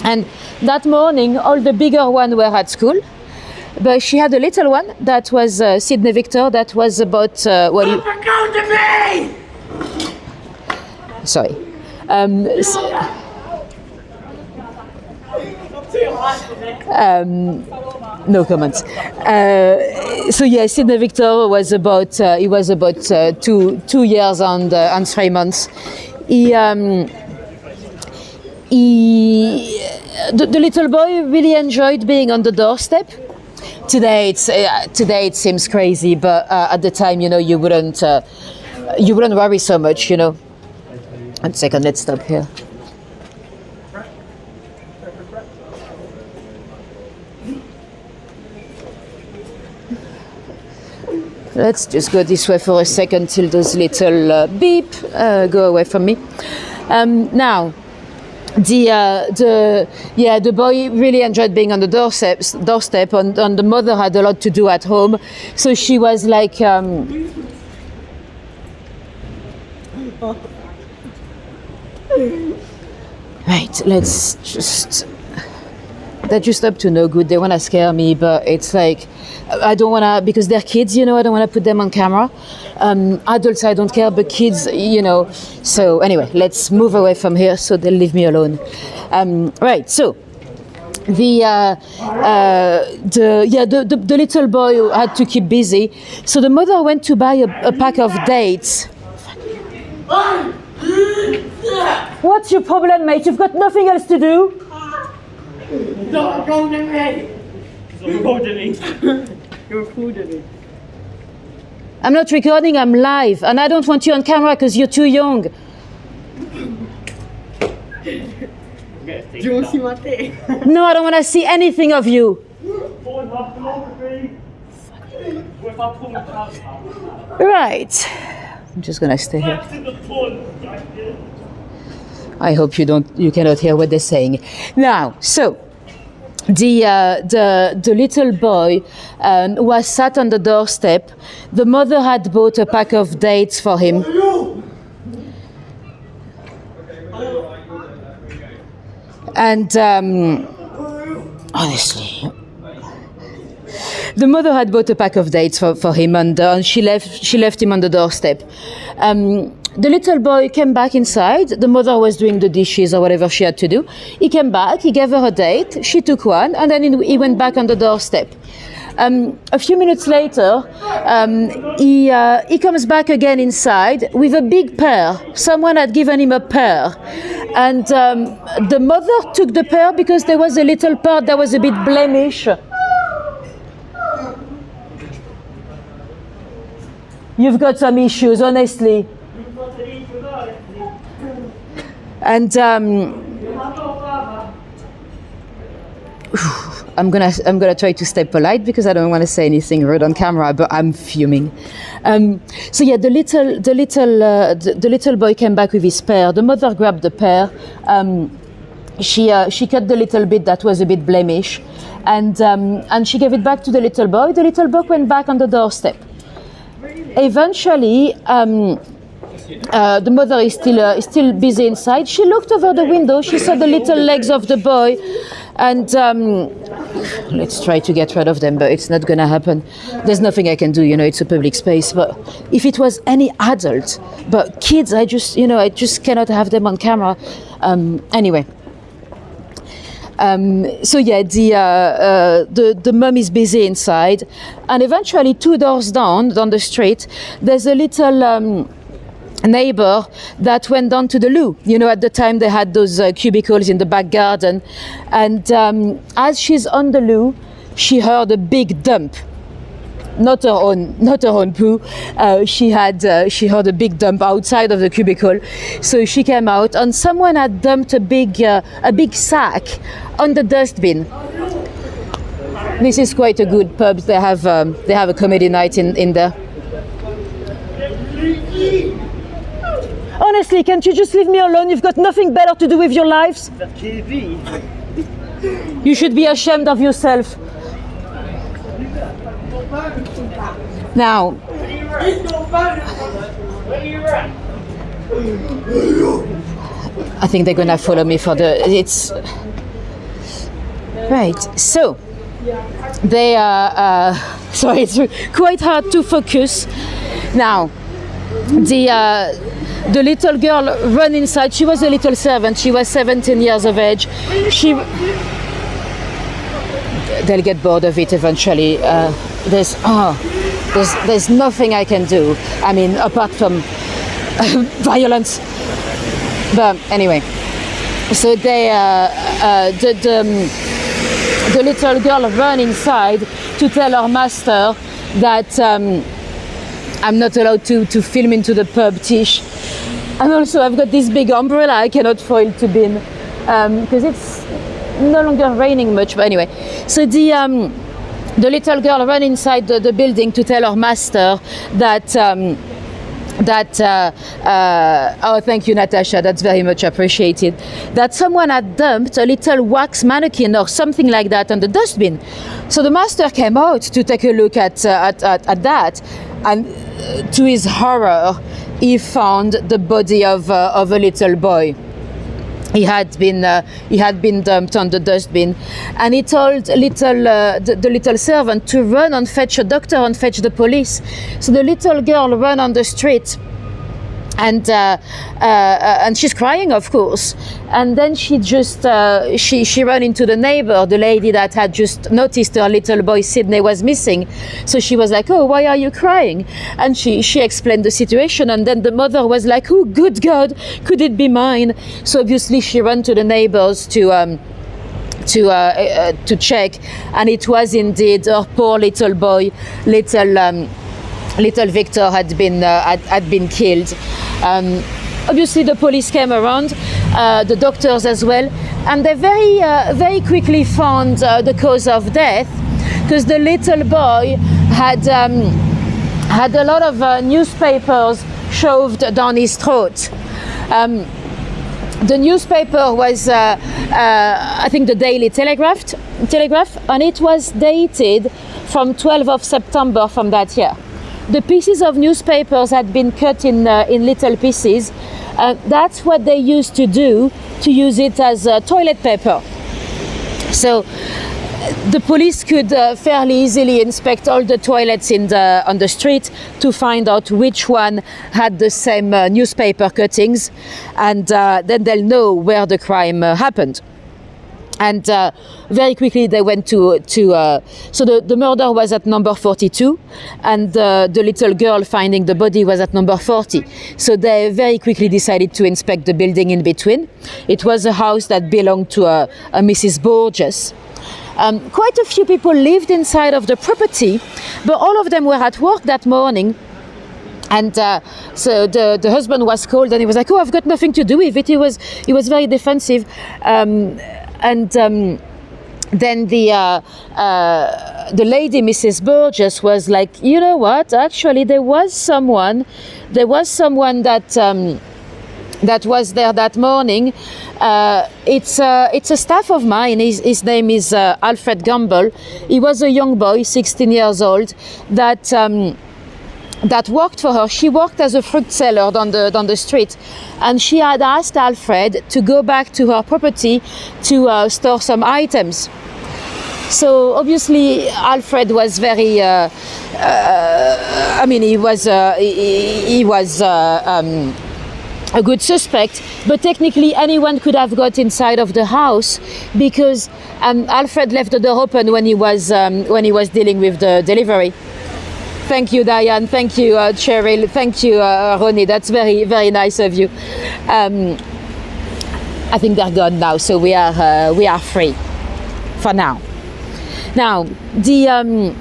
and that morning all the bigger ones were at school, but she had a little one that was Sydney Victor, that was about sorry. No comments. So yeah, Sydney Victor was about he was about 2 years and 3 months. The little boy really enjoyed being on the doorstep. Today it seems crazy, but at the time, you know, you wouldn't worry so much, you know. 1 second, let's stop here. Let's just go this way for a second till those little beep go away from me. Now, the boy really enjoyed being on the doorstep, and the mother had a lot to do at home, so she was like. Right, let's just. They're just up to no good. They want to scare me, but it's like I don't want to, because they're kids, you know. I don't want to put them on camera. Adults, I don't care, but kids, you know. So anyway, let's move away from here so they'll leave me alone. Right. So the little boy had to keep busy. So the mother went to buy a pack of dates. What's your problem, mate? You've got nothing else to do. Don't recording me! You're recording me. You're recording me. I'm not recording, I'm live, and I don't want you on camera because you're too young. Do you want to see my dick? No, I don't want to see anything of you. Right. I'm just gonna stay here. I hope you cannot hear what they're saying. Now, so the little boy was sat on the doorstep. The mother had bought a pack of dates for him. And honestly, the mother had bought a pack of dates for him, and she left him on the doorstep. The little boy came back inside. The mother was doing the dishes or whatever she had to do. He came back, he gave her a date, she took one, and then he went back on the doorstep. A few minutes later, he comes back again inside with a big pear. Someone had given him a pear. And the mother took the pear because there was a little part that was a bit blemish. You've got some issues, honestly. And I'm gonna try to stay polite because I don't want to say anything rude on camera, but I'm fuming. So yeah, the little boy came back with his pear. The mother grabbed the pear. She cut the little bit that was a bit blemish, and she gave it back to the little boy. The little boy went back on the doorstep. Eventually, the mother is still busy inside. She looked over the window. She saw the little legs of the boy, and let's try to get rid of them, but it's not going to happen. There's nothing I can do. It's a public space. But if it was any adult, but kids, I just cannot have them on camera. Anyway. So yeah, the mum is busy inside, and eventually 2 doors down the street, there's a little neighbor that went down to the loo. At the time they had those cubicles in the back garden, and as she's on the loo, she heard a big dump. Not her own poo. She heard a big dump outside of the cubicle. So she came out, and someone had dumped a big sack on the dustbin. This is quite a good pub. They have a comedy night in there. Honestly, can't you just leave me alone? You've got nothing better to do with your lives. You should be ashamed of yourself. Now, I think they're gonna follow me for it's right. So they are. Sorry, it's quite hard to focus. Now, the little girl ran inside. She was a little servant. She was 17 years of age. They'll get bored of it eventually. There's nothing I can do. I mean, apart from violence. But anyway, so the little girl ran inside to tell her master that I'm not allowed to film into the pub, Tish. And also I've got this big umbrella I cannot throw into bin because it's no longer raining much. But anyway, so the little girl ran inside the building to tell her master that oh, thank you, Natasha, that's very much appreciated, that someone had dumped a little wax mannequin or something like that on the dustbin. So the master came out to take a look at that, and to his horror, he found the body of a little boy. He had been dumped on the dustbin, and he told the little servant to run and fetch a doctor and fetch the police. So the little girl ran on the street, and she's crying, of course. And then she just she ran into the neighbor, the lady that had just noticed her little boy Sydney was missing. So she was like, "Oh, why are you crying?" And she explained the situation, and then the mother was like, "Oh, good God, could it be mine?" So obviously she ran to the neighbors to check, and it was indeed her poor little boy, little Victor had been killed. obviously the police came around, the doctors as well, and they very quickly found the cause of death, because the little boy had a lot of newspapers shoved down his throat. The newspaper was, I think, the Daily Telegraph, and it was dated from 12th of September from that year. The pieces of newspapers had been cut in little pieces. That's what they used to do, to use it as toilet paper. So the police could fairly easily inspect all the toilets on the street to find out which one had the same newspaper cuttings, and then they'll know where the crime happened. And very quickly they went so the murder was at number 42, and the little girl finding the body was at number 40. So they very quickly decided to inspect the building in between. It was a house that belonged to a Mrs. Borges. Quite a few people lived inside of the property, but all of them were at work that morning. And so the husband was called, and he was like, "Oh, I've got nothing to do with it." He was very defensive. Then the lady, Mrs. Burgess, was like, "You know what? Actually, there was someone that was there that morning. It's a staff of mine. His name is Alfred Gamble. He was a young boy, 16 years old, that worked for her. She worked as a fruit seller down the street, and she had asked Alfred to go back to her property to store some items." So obviously Alfred was very he was a good suspect, but technically anyone could have got inside of the house, because Alfred left the door open when he was dealing with the delivery. Thank you, Diane. Thank you, Cheryl. Thank you, Ronnie. That's very, very nice of you. I think they're gone now, so we are free for now. Now, the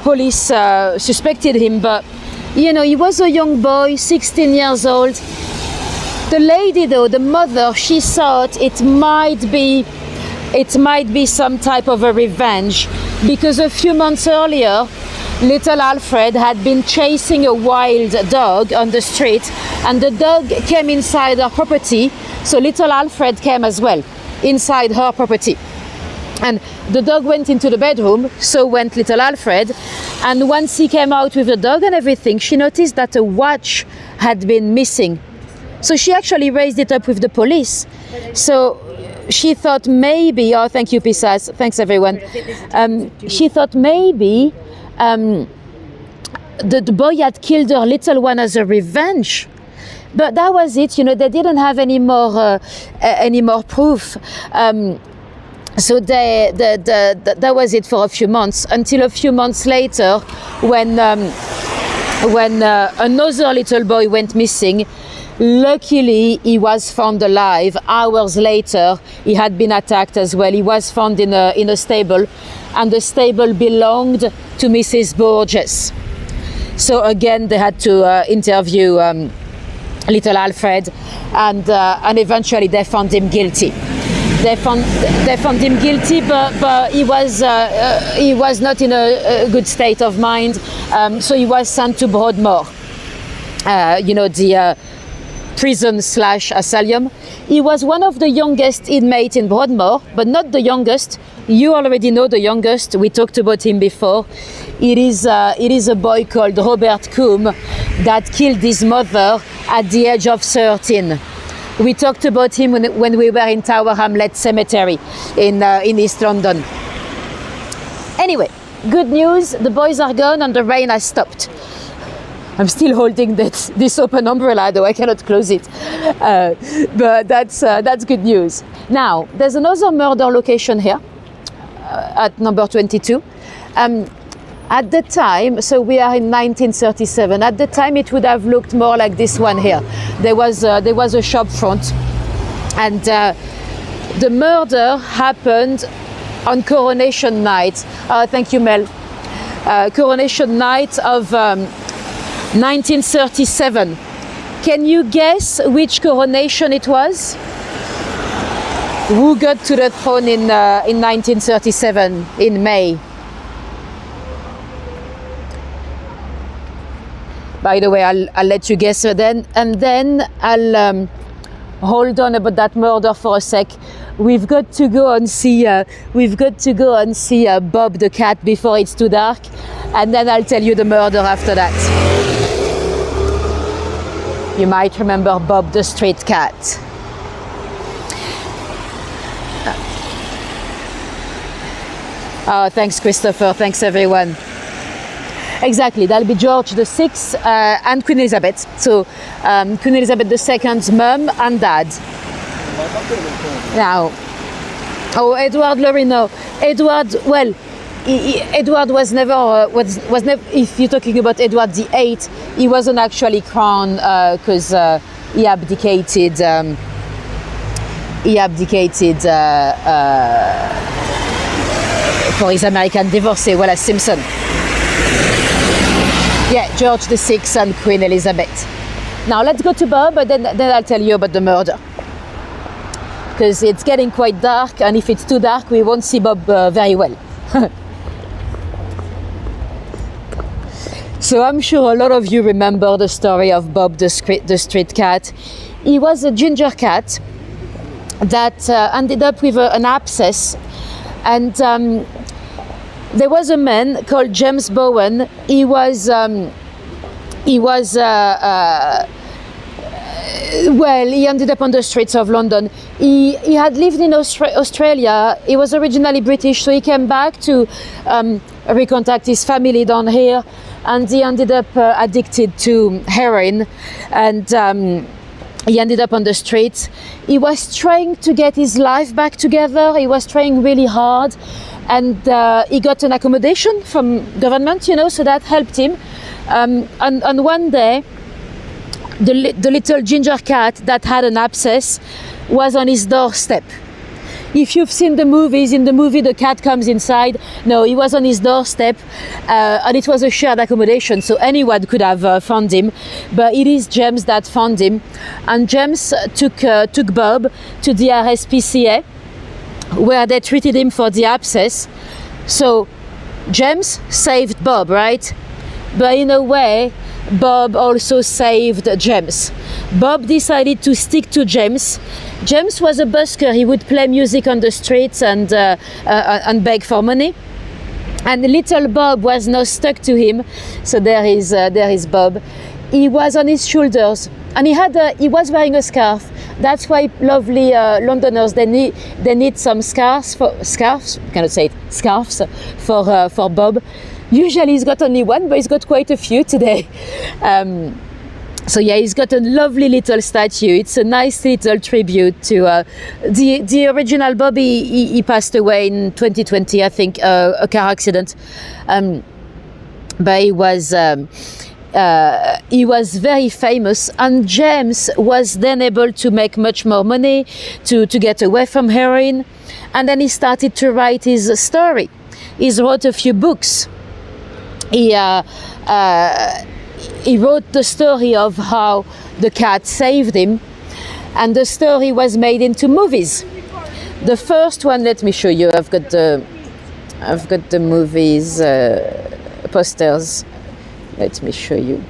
police suspected him, but he was a young boy, 16 years old. The lady, though, the mother, she thought it might be some type of a revenge, because a few months earlier, little Alfred had been chasing a wild dog on the street, and the dog came inside her property, so little Alfred came as well inside her property. And the dog went into the bedroom, so went little Alfred, and once he came out with the dog and everything, she noticed that a watch had been missing. So she actually raised it up with the police. So she thought maybe, oh, thank you, Pisas, thanks everyone. She thought maybe the boy had killed her little one as a revenge. But that was it, they didn't have any more proof. So that was it for a few months, until a few months later, when another little boy went missing. Luckily, he was found alive. Hours later, he had been attacked as well. He was found in a stable, and the stable belonged to Mrs. Borges. So again, they had to interview little Alfred, and eventually they found him guilty. They found him guilty, but he was not in a good state of mind. So he was sent to Broadmoor. The prison/asylum. He was one of the youngest inmates in Broadmoor, but not the youngest. You already know the youngest. We talked about him before. It is a boy called Robert Coombe that killed his mother at the age of 13. We talked about him when we were in Tower Hamlets Cemetery in East London. Anyway, good news, the boys are gone and the rain has stopped. I'm still holding this open umbrella, though I cannot close it. But that's good news. Now, there's another murder location here at number 22. At the time, so we are in 1937, at the time it would have looked more like this one here. There was a shop front, and the murder happened on Coronation night. Thank you, Mel. Coronation night of 1937. Can you guess which coronation it was? Who got to the throne in 1937 in May? By the way, I'll let you guess then, and then I'll hold on about that murder for a sec. We've got to go and see. Bob the cat before it's too dark, and then I'll tell you the murder after that. You might remember Bob the street cat. Oh, thanks, Christopher. Thanks, everyone. Exactly, that'll be George VI and Queen Elizabeth. So Queen Elizabeth II's mum and dad. Now, oh, Edward Lorino. Edward, well, Edward was never, if you're talking about Edward VIII, he wasn't actually crowned because he abdicated for his American divorcee, well, as Simpson. Yeah, George VI and Queen Elizabeth. Now let's go to Bob, but then I'll tell you about the murder. Because it's getting quite dark, and if it's too dark, we won't see Bob very well. So I'm sure a lot of you remember the story of Bob the street cat. He was a ginger cat that ended up with an abscess, and there was a man called James Bowen. He was well, he ended up on the streets of London. He had lived in Australia. He was originally British, so he came back to recontact his family down here, and he ended up addicted to heroin, and he ended up on the streets. He was trying to get his life back together. He was trying really hard, and he got an accommodation from government, so that helped him. And one day, the little ginger cat that had an abscess was on his doorstep. If you've seen the movies, in the movie the cat comes inside. No, he was on his doorstep, and it was a shared accommodation, so anyone could have found him. But it is James that found him, and James took Bob to the RSPCA, where they treated him for the abscess. So James saved Bob, right? But in a way, Bob also saved James. Bob decided to stick to James. James was a busker. He would play music on the streets and beg for money. And little Bob was now stuck to him. So there is Bob. He was on his shoulders, and he was wearing a scarf. That's why lovely Londoners, they need some scarves for Bob. Usually he's got only one, but he's got quite a few today. So yeah, he's got a lovely little statue. It's a nice little tribute to the original Bob. He passed away in 2020, I think, a car accident. But he was very famous, and James was then able to make much more money, to get away from heroin, and then he started to write his story. He wrote a few books. He wrote the story of how the cat saved him, and the story was made into movies. The first one, let me show you. I've got the movies posters. Let me show you.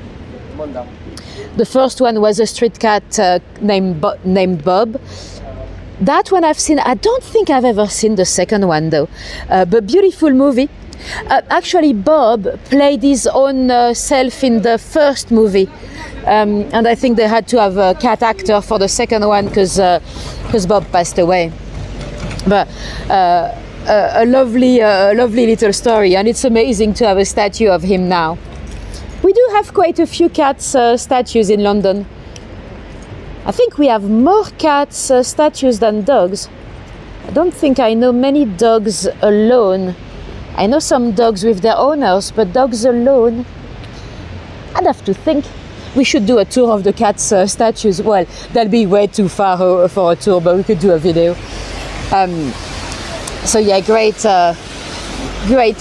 The first one was a street cat named Bob. That one I've seen. I don't think I've ever seen the second one though. But beautiful movie. Actually, Bob played his own self in the first movie, and I think they had to have a cat actor for the second one because Bob passed away. But a lovely little story, and it's amazing to have a statue of him now. We do have quite a few cats statues in London. I think we have more cats statues than dogs. I don't think I know many dogs alone. I know some dogs with their owners, but dogs alone, I'd have to think. We should do a tour of the cats' statues. Well, that'll be way too far for a tour, but we could do a video. So yeah, great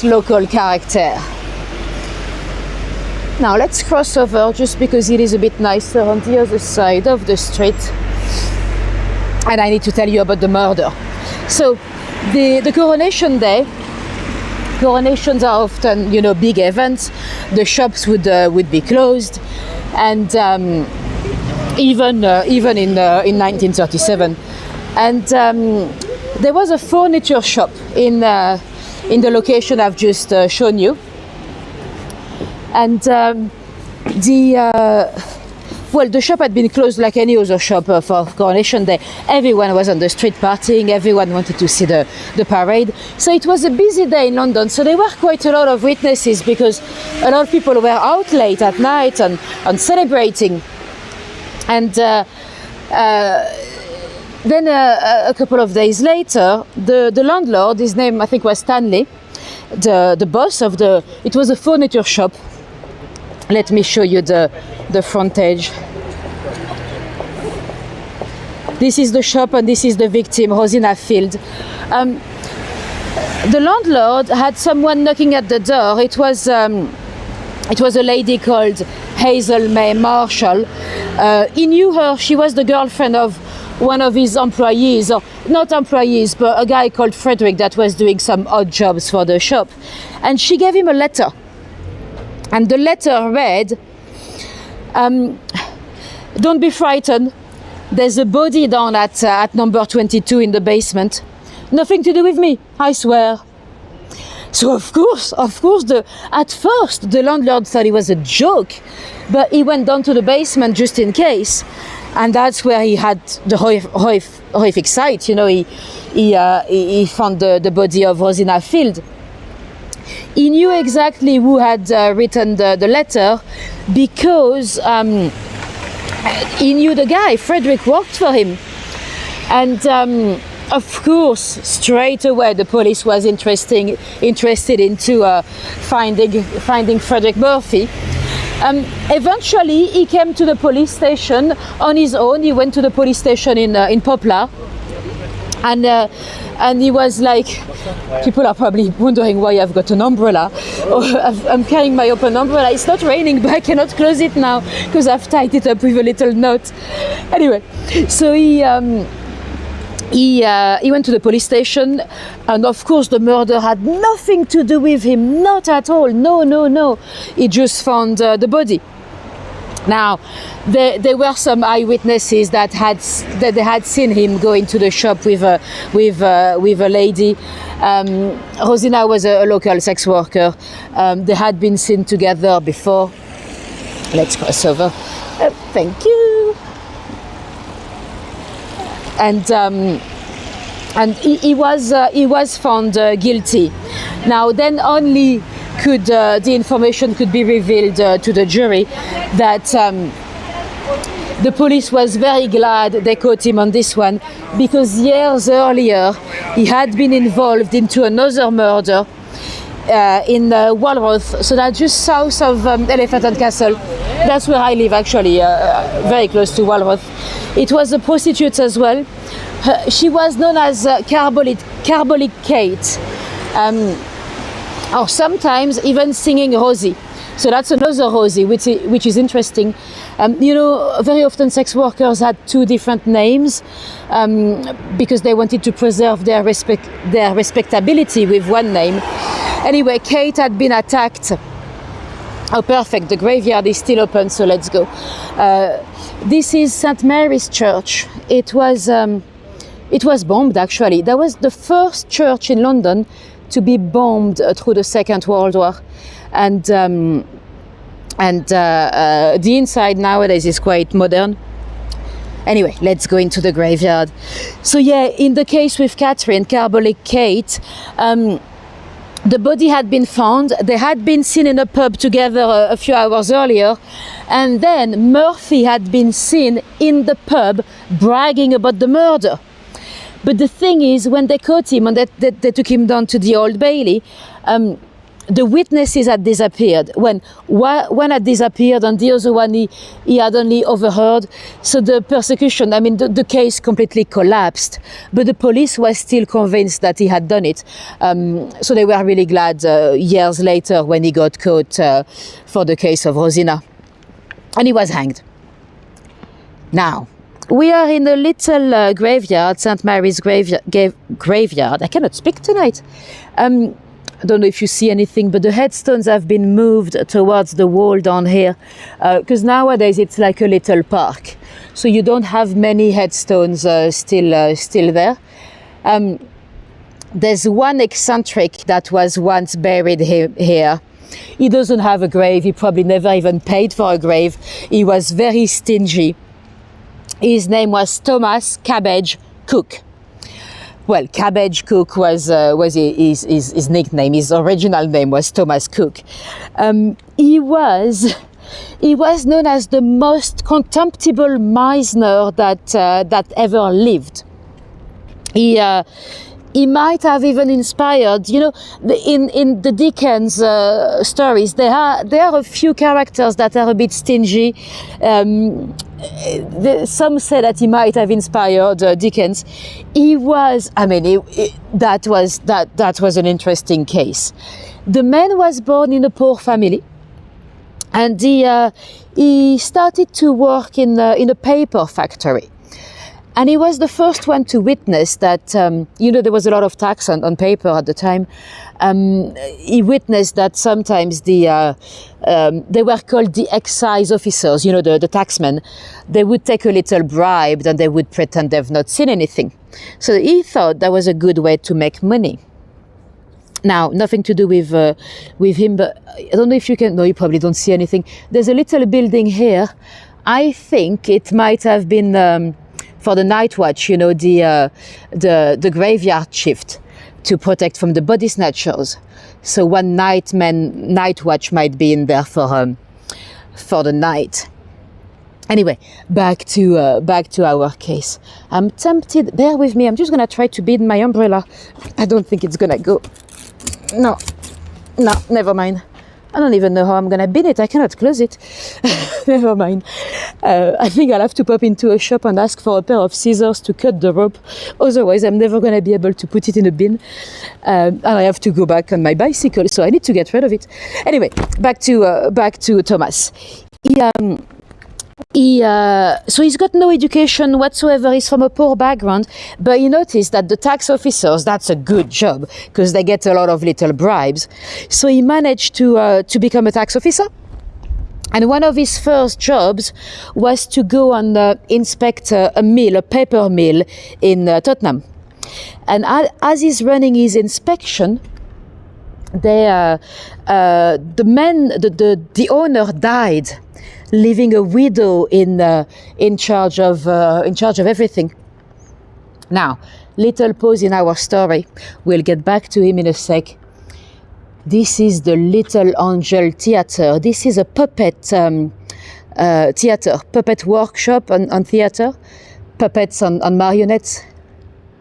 local character. Now let's cross over, just because it is a bit nicer on the other side of the street. And I need to tell you about the murder. So the coronation day, coronations are often, you know, big events. The shops would be closed, and even in 1937. And there was a furniture shop in the location I've just shown you. And the shop had been closed like any other shop for Coronation Day. Everyone was on the street partying, everyone wanted to see the parade. So it was a busy day in London, so there were quite a lot of witnesses, because a lot of people were out late at night and celebrating. And then a couple of days later, the landlord, his name I think was Stanley, the boss of it was a furniture shop. Let me show you the frontage. This is the shop, and this is the victim, Rosina Field. The landlord had someone knocking at the door. It was a lady called Hazel May Marshall. He knew her. She was the girlfriend of one of his employees, or not employees, but a guy called Frederick that was doing some odd jobs for the shop. And she gave him a letter. And the letter read, "Don't be frightened. There's a body down at number 22 in the basement. Nothing to do with me, I swear." So of course, at first the landlord thought it was a joke, but he went down to the basement just in case, and that's where he had the horrific sight. You know, he found the body of Rosina Field. He knew exactly who had written the letter, because he knew the guy. Frederick worked for him. And of course, straight away the police was interested into finding Frederick Murphy. Eventually he came to the police station on his own. He went to the police station in Poplar. And he was like, people are probably wondering why I've got an umbrella. I'm carrying my open umbrella. It's not raining, but I cannot close it now because I've tied it up with a little knot. Anyway, so he went to the police station, and of course the murder had nothing to do with him, not at all. No. He just found the body. Now, there were some eyewitnesses that they had seen him go into the shop with a lady. Rosina was a local sex worker. They had been seen together before. Let's cross over. Thank you. And he was found guilty. Now, then only could the information could be revealed to the jury that the police was very glad they caught him on this one, because years earlier he had been involved into another murder in Walworth, so that's just south of Elephant and Castle. That's where I live, actually, very close to Walworth. It was a prostitute as well. She was known as Carbolic Kate, or sometimes even singing Rosie. So that's another Rosie, which is interesting. You know, very often sex workers had two different names because they wanted to preserve their respectability with one name. Anyway, Kate had been attacked. Oh, perfect. The graveyard is still open, so let's go. This is St. Mary's Church. It was bombed, actually. That was the first church in London to be bombed through the Second World War. And the inside nowadays is quite modern. Anyway, let's go into the graveyard. So yeah, in the case with Catherine, Carbolic Kate, the body had been found. They had been seen in a pub together a few hours earlier, and then Murphy had been seen in the pub bragging about the murder. But the thing is, when they caught him and they took him down to the Old Bailey, the witnesses had disappeared. When one had disappeared and the other one he had only overheard. So the persecution, I mean, the case completely collapsed. But the police was still convinced that he had done it. So they were really glad years later when he got caught for the case of Rosina. And he was hanged. Now, we are in a little graveyard, St. Mary's graveyard. I cannot speak tonight. I don't know if you see anything, but the headstones have been moved towards the wall down here, because nowadays it's like a little park. So you don't have many headstones still there. There's one eccentric that was once buried here. He doesn't have a grave. He probably never even paid for a grave. He was very stingy. His name was Thomas Cabbage Cook. Well, Cabbage Cook was his nickname. His original name was Thomas Cook. He was known as the most contemptible miser that ever lived. He might have even inspired, in the Dickens stories, there are a few characters that are a bit stingy. Some say that he might have inspired Dickens. He was, that was an interesting case. The man was born in a poor family, and he started to work in a paper factory. And he was the first one to witness that, there was a lot of tax on paper at the time. He witnessed that sometimes they were called the excise officers, the taxmen. They would take a little bribe and they would pretend they've not seen anything. So he thought that was a good way to make money. Now, nothing to do with him, but I don't know if you can, no, you probably don't see anything. There's a little building here. I think it might have been, for the night watch, the graveyard shift to protect from the body snatchers. So one night watch might be in there for the night. Anyway, back to our case. I'm tempted. Bear with me. I'm just gonna try to bend my umbrella. I don't think it's gonna go. No, never mind. I don't even know how I'm gonna bin it. I cannot close it. Never mind. I think I'll have to pop into a shop and ask for a pair of scissors to cut the rope. Otherwise, I'm never gonna be able to put it in a bin. And I have to go back on my bicycle, so I need to get rid of it. Anyway, back to Thomas. So he's got no education whatsoever. He's from a poor background, but he noticed that the tax officers, that's a good job because they get a lot of little bribes. So he managed to become a tax officer. And one of his first jobs was to go and inspect a paper mill in Tottenham. And as he's running his inspection, the owner died, leaving a widow in charge of everything. Now, little pause in our story. We'll get back to him in a sec. This is the Little Angel Theatre. This is a puppet theatre, puppet workshop on theatre, puppets on marionettes.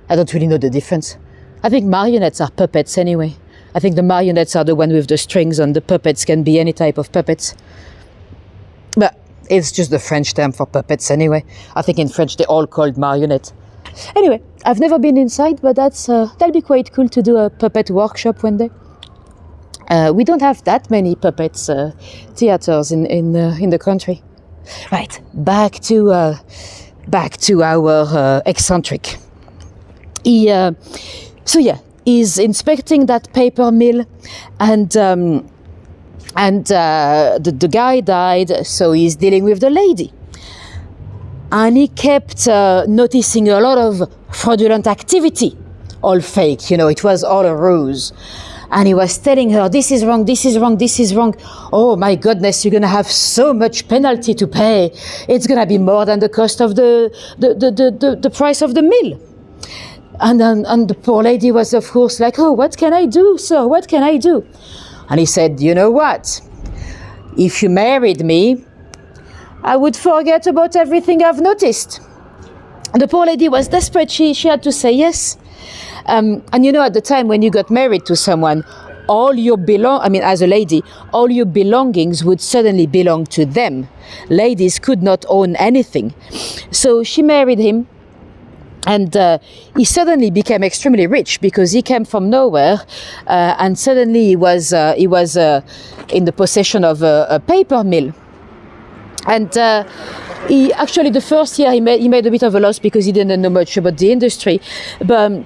I don't really know the difference. I think marionettes are puppets anyway. I think the marionettes are the one with the strings, and the puppets can be any type of puppets. But it's just the French term for puppets anyway. I think in French they're all called marionettes. Anyway, I've never been inside, but that'll be quite cool to do a puppet workshop one day. We don't have that many puppets theaters in the country. Right, back to our eccentric. He's inspecting that paper mill, and the guy died, so he's dealing with the lady. And he kept noticing a lot of fraudulent activity, all fake, it was all a ruse. And he was telling her, this is wrong, this is wrong, this is wrong. Oh my goodness, you're gonna have so much penalty to pay. It's gonna be more than the cost of the price of the mill. And the poor lady was, of course, like, oh, what can I do, sir? What can I do? And he said, you know what? If you married me, I would forget about everything I've noticed. And the poor lady was desperate. She had to say yes. And at the time when you got married to someone, as a lady, all your belongings would suddenly belong to them. Ladies could not own anything. So she married him, and he suddenly became extremely rich because he came from nowhere, and suddenly he was in the possession of a paper mill. And he actually, the first year he made a bit of a loss because he didn't know much about the industry, but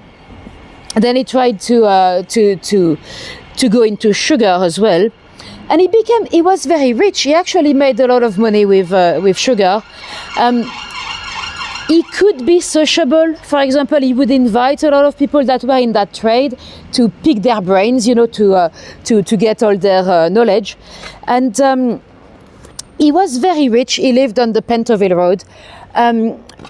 then he tried to go into sugar as well, and he was very rich. He actually made a lot of money with sugar. He could be sociable. For example, he would invite a lot of people that were in that trade to pick their brains, to get all their knowledge. And he was very rich. He lived on the Pentonville Road,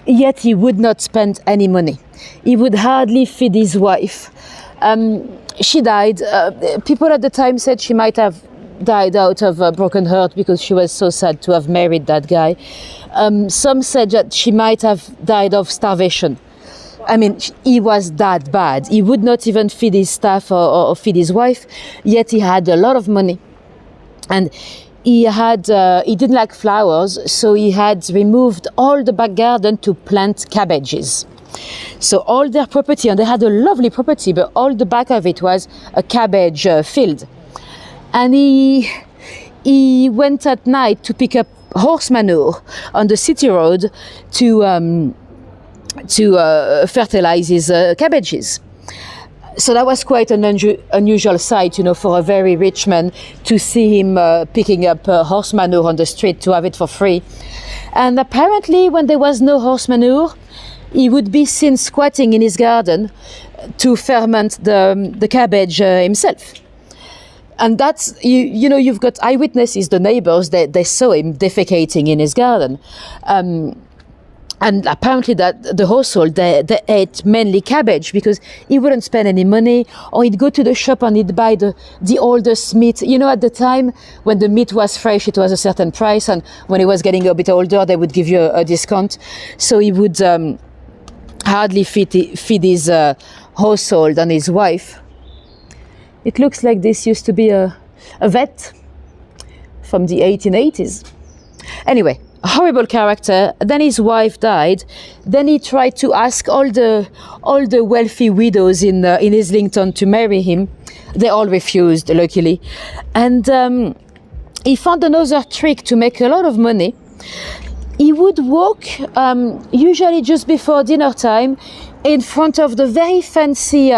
yet he would not spend any money. He would hardly feed his wife. She died. People at the time said she might have died out of a broken heart because she was so sad to have married that guy. Some said that she might have died of starvation. I mean, he was that bad. He would not even feed his staff or feed his wife, yet he had a lot of money. And he didn't like flowers, so he had removed all the back garden to plant cabbages. So all their property, and they had a lovely property, but all the back of it was a cabbage field. And he went at night to pick up horse manure on the city road to fertilize his cabbages. So that was quite an unusual sight, for a very rich man to see him picking up horse manure on the street to have it for free. And apparently when there was no horse manure, he would be seen squatting in his garden to ferment the cabbage himself. And that's, you've got eyewitnesses, the neighbors, they saw him defecating in his garden. And apparently that the household, they ate mainly cabbage because he wouldn't spend any money, or he'd go to the shop and he'd buy the oldest meat. At the time when the meat was fresh, it was a certain price, and when he was getting a bit older, they would give you a discount. So he would hardly feed his household and his wife. It looks like this used to be a vet from the 1880s. Anyway, horrible character. Then his wife died. Then he tried to ask all the wealthy widows in Islington to marry him. They all refused, luckily. And he found another trick to make a lot of money. He would walk, usually just before dinner time, in front of the very fancy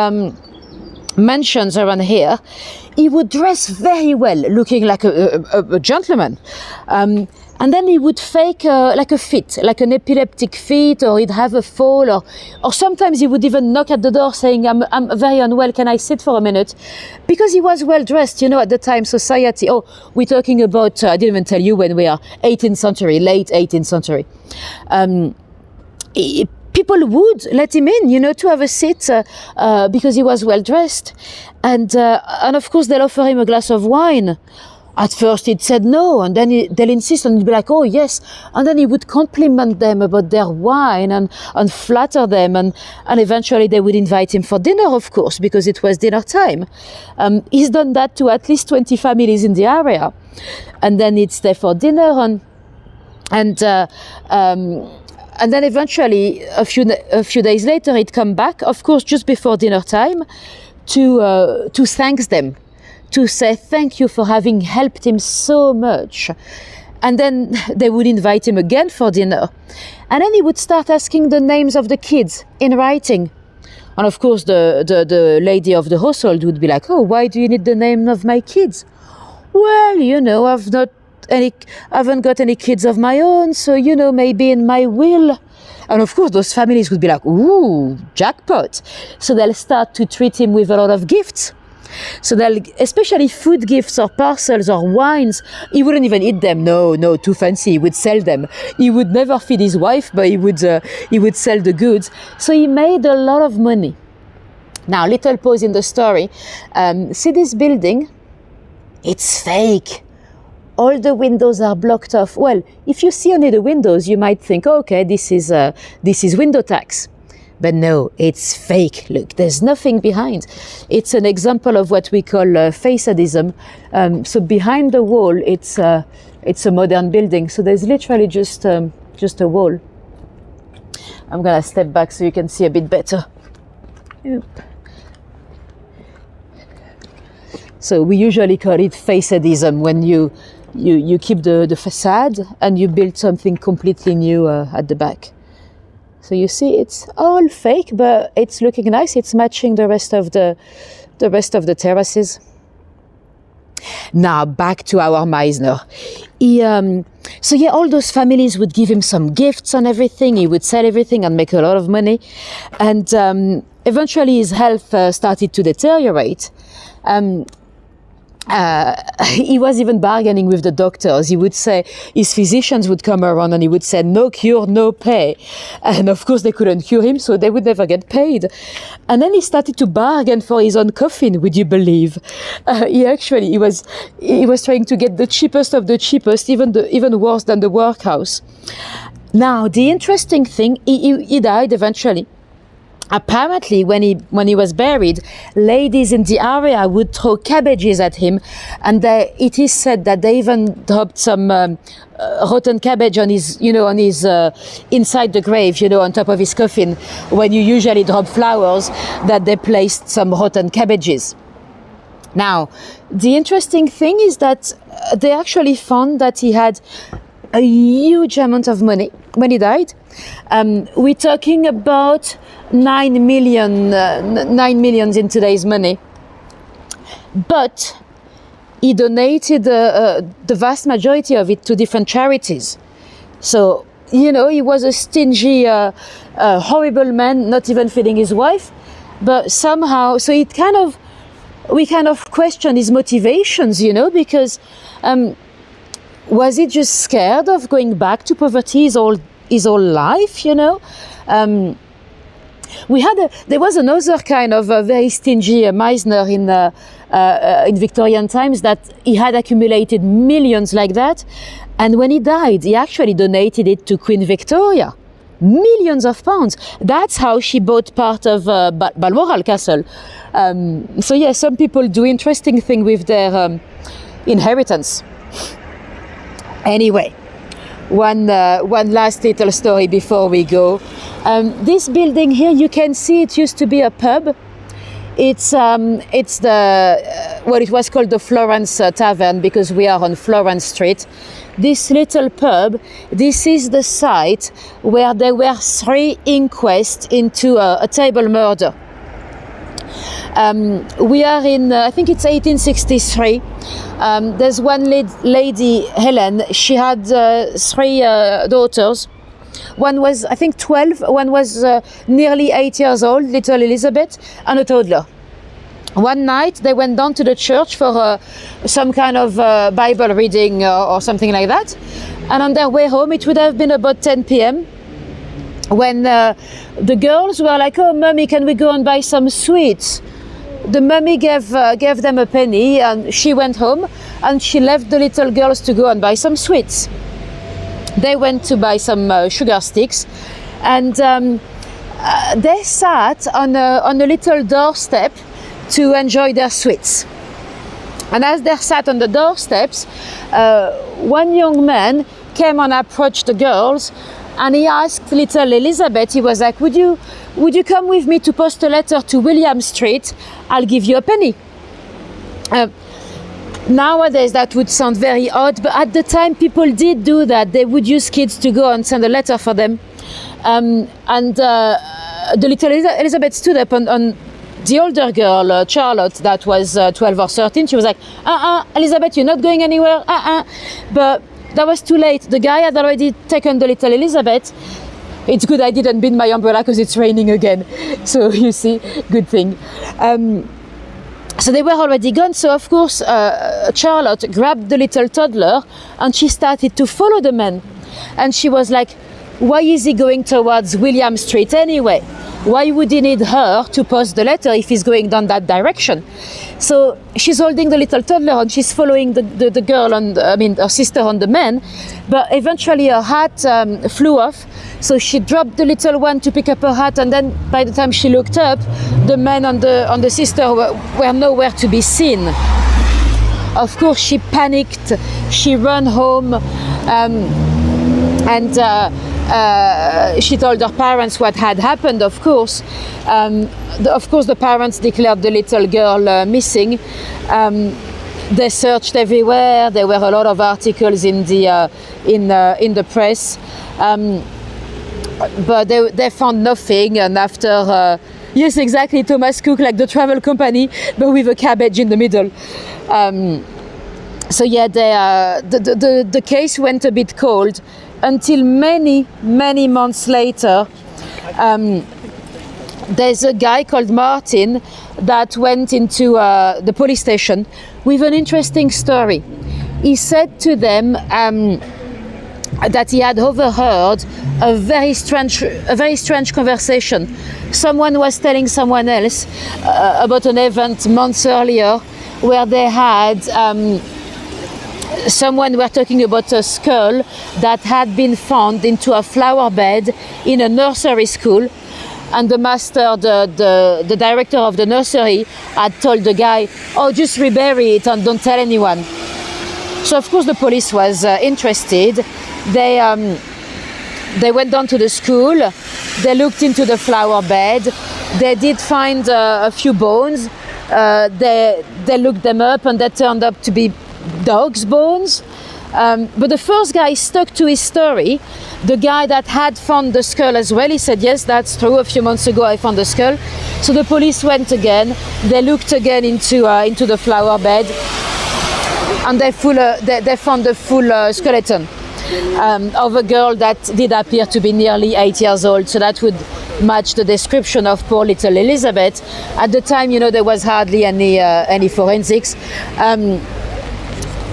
mansions around here. He would dress very well, looking like a gentleman. And then he would fake like a fit, like an epileptic fit, or he'd have a fall, or sometimes he would even knock at the door saying, I'm very unwell, can I sit for a minute? Because he was well dressed, at the time society. Oh, we're talking about, I didn't even tell you when we are 18th century, late 18th century. People would let him in, to have a seat because he was well dressed. And of course they'll offer him a glass of wine. At first he'd said no, and then they'll insist, and he'd be like, oh yes. And then he would compliment them about their wine and flatter them, and eventually they would invite him for dinner, of course, because it was dinner time. He's done that to at least 20 families in the area. And then he'd stay for dinner, and then eventually, a few days later, he'd come back, of course, just before dinner time, to thank them, to say thank you for having helped him so much. And then they would invite him again for dinner. And then he would start asking the names of the kids in writing. And of course, the lady of the household would be like, oh, why do you need the name of my kids? Well, I haven't got any kids of my own, so, maybe in my will. And of course, those families would be like, ooh, jackpot. So they'll start to treat him with a lot of gifts. So especially food gifts or parcels or wines, he wouldn't even eat them. No, too fancy. He would sell them. He would never feed his wife, but he would sell the goods. So he made a lot of money. Now, little pause in the story. See this building? It's fake. All the windows are blocked off. Well, if you see only the windows, you might think, okay, this is window tax. But no, it's fake. Look, there's nothing behind. It's an example of what we call facadism. So behind the wall, it's a modern building. So there's literally just a wall. I'm gonna step back so you can see a bit better. Yep. So we usually call it facadism when you keep the facade and you build something completely new at the back. So you see, it's all fake, but it's looking nice. It's matching the rest of the terraces. Now back to our Meisner. So yeah, all those families would give him some gifts and everything. He would sell everything and make a lot of money. And eventually his health started to deteriorate. He was even bargaining with the doctors. He would say, his physicians would come around and he would say, no cure, no pay. And of course they couldn't cure him, so they would never get paid. And then he started to bargain for his own coffin, would you believe? He was trying to get the cheapest of the cheapest, even worse than the workhouse. Now, the interesting thing, he died eventually. Apparently, when he was buried, ladies in the area would throw cabbages at him, and it is said that they even dropped some rotten cabbage on his inside the grave, on top of his coffin. When you usually drop flowers, that they placed some rotten cabbages. Now, the interesting thing is that they actually found that he had a huge amount of money when he died. We're talking about 9 million in today's money. But he donated the vast majority of it to different charities. So, he was a stingy, horrible man, not even feeding his wife. But somehow, so we kind of question his motivations, was he just scared of going back to poverty his whole life, There was another kind of very stingy Meisner in Victorian times, that he had accumulated millions like that. And when he died, he actually donated it to Queen Victoria. Millions of pounds. That's how she bought part of Balmoral Castle. So yeah, some people do interesting things with their inheritance. Anyway, one last little story before we go. This building here, you can see it used to be a pub. It was called the Florence Tavern because we are on Florence Street. This little pub, this is the site where there were 3 inquests into a table murder. We are in, I think it's 1863. There's one lady, Helen. She had 3 daughters. One was, I think, 12. One was nearly 8 years old, little Elizabeth, and a toddler. One night they went down to the church for some kind of Bible reading or something like that. And on their way home, it would have been about 10 p.m. when the girls were like, "Oh, Mummy, can we go and buy some sweets?" The mummy gave them a penny, and she went home and she left the little girls to go and buy some sweets. They went to buy some sugar sticks, and they sat on a little doorstep to enjoy their sweets. And as they sat on the doorsteps, one young man came and approached the girls, and he asked little Elizabeth, he was like, would you come with me to post a letter to William Street? I'll give you a penny. Nowadays that would sound very odd, but at the time people did do that. They would use kids to go and send a letter for them. The little Elizabeth stood up on the older girl, Charlotte, that was 12 or 13. She was like, Elizabeth, you're not going anywhere, But that was too late. The guy had already taken the little Elizabeth. It's good I didn't bring my umbrella because it's raining again. So you see, good thing. So they were already gone. So of course, Charlotte grabbed the little toddler and she started to follow the man. And she was like, why is he going towards William Street anyway? why would he need her to post the letter if he's going down that direction? So she's holding the little toddler and she's following the girl her sister on the man, but eventually her hat flew off. So she dropped the little one to pick up her hat, and then by the time she looked up, the man on the sister were nowhere to be seen. Of course, she panicked. She ran home, and she told her parents what had happened. Of course, the parents declared the little girl missing. They searched everywhere. There were a lot of articles in the press, but they found nothing. And after yes, exactly, Thomas Cook, like the travel company, but with a cabbage in the middle. So yeah, the case went a bit cold until many months later. There's a guy called Martin that went into the police station with an interesting story. He said to them that he had overheard a very strange conversation. Someone was telling someone else about an event months earlier where they had someone were talking about a skull that had been found into a flower bed in a nursery school, and the master, the director of the nursery, had told the guy, "Oh, just rebury it and don't tell anyone." So of course the police was interested. They went down to the school. They looked into the flower bed. They did find a few bones. They looked them up, and they turned up to be dog's bones. But the first guy stuck to his story. The guy that had found the skull as well, he said, "Yes, that's true. A few months ago I found the skull." So the police went again. They looked again into the flower bed, and they found the full skeleton of a girl that did appear to be nearly 8 years old. So that would match the description of poor little Elizabeth. At the time, there was hardly any forensics.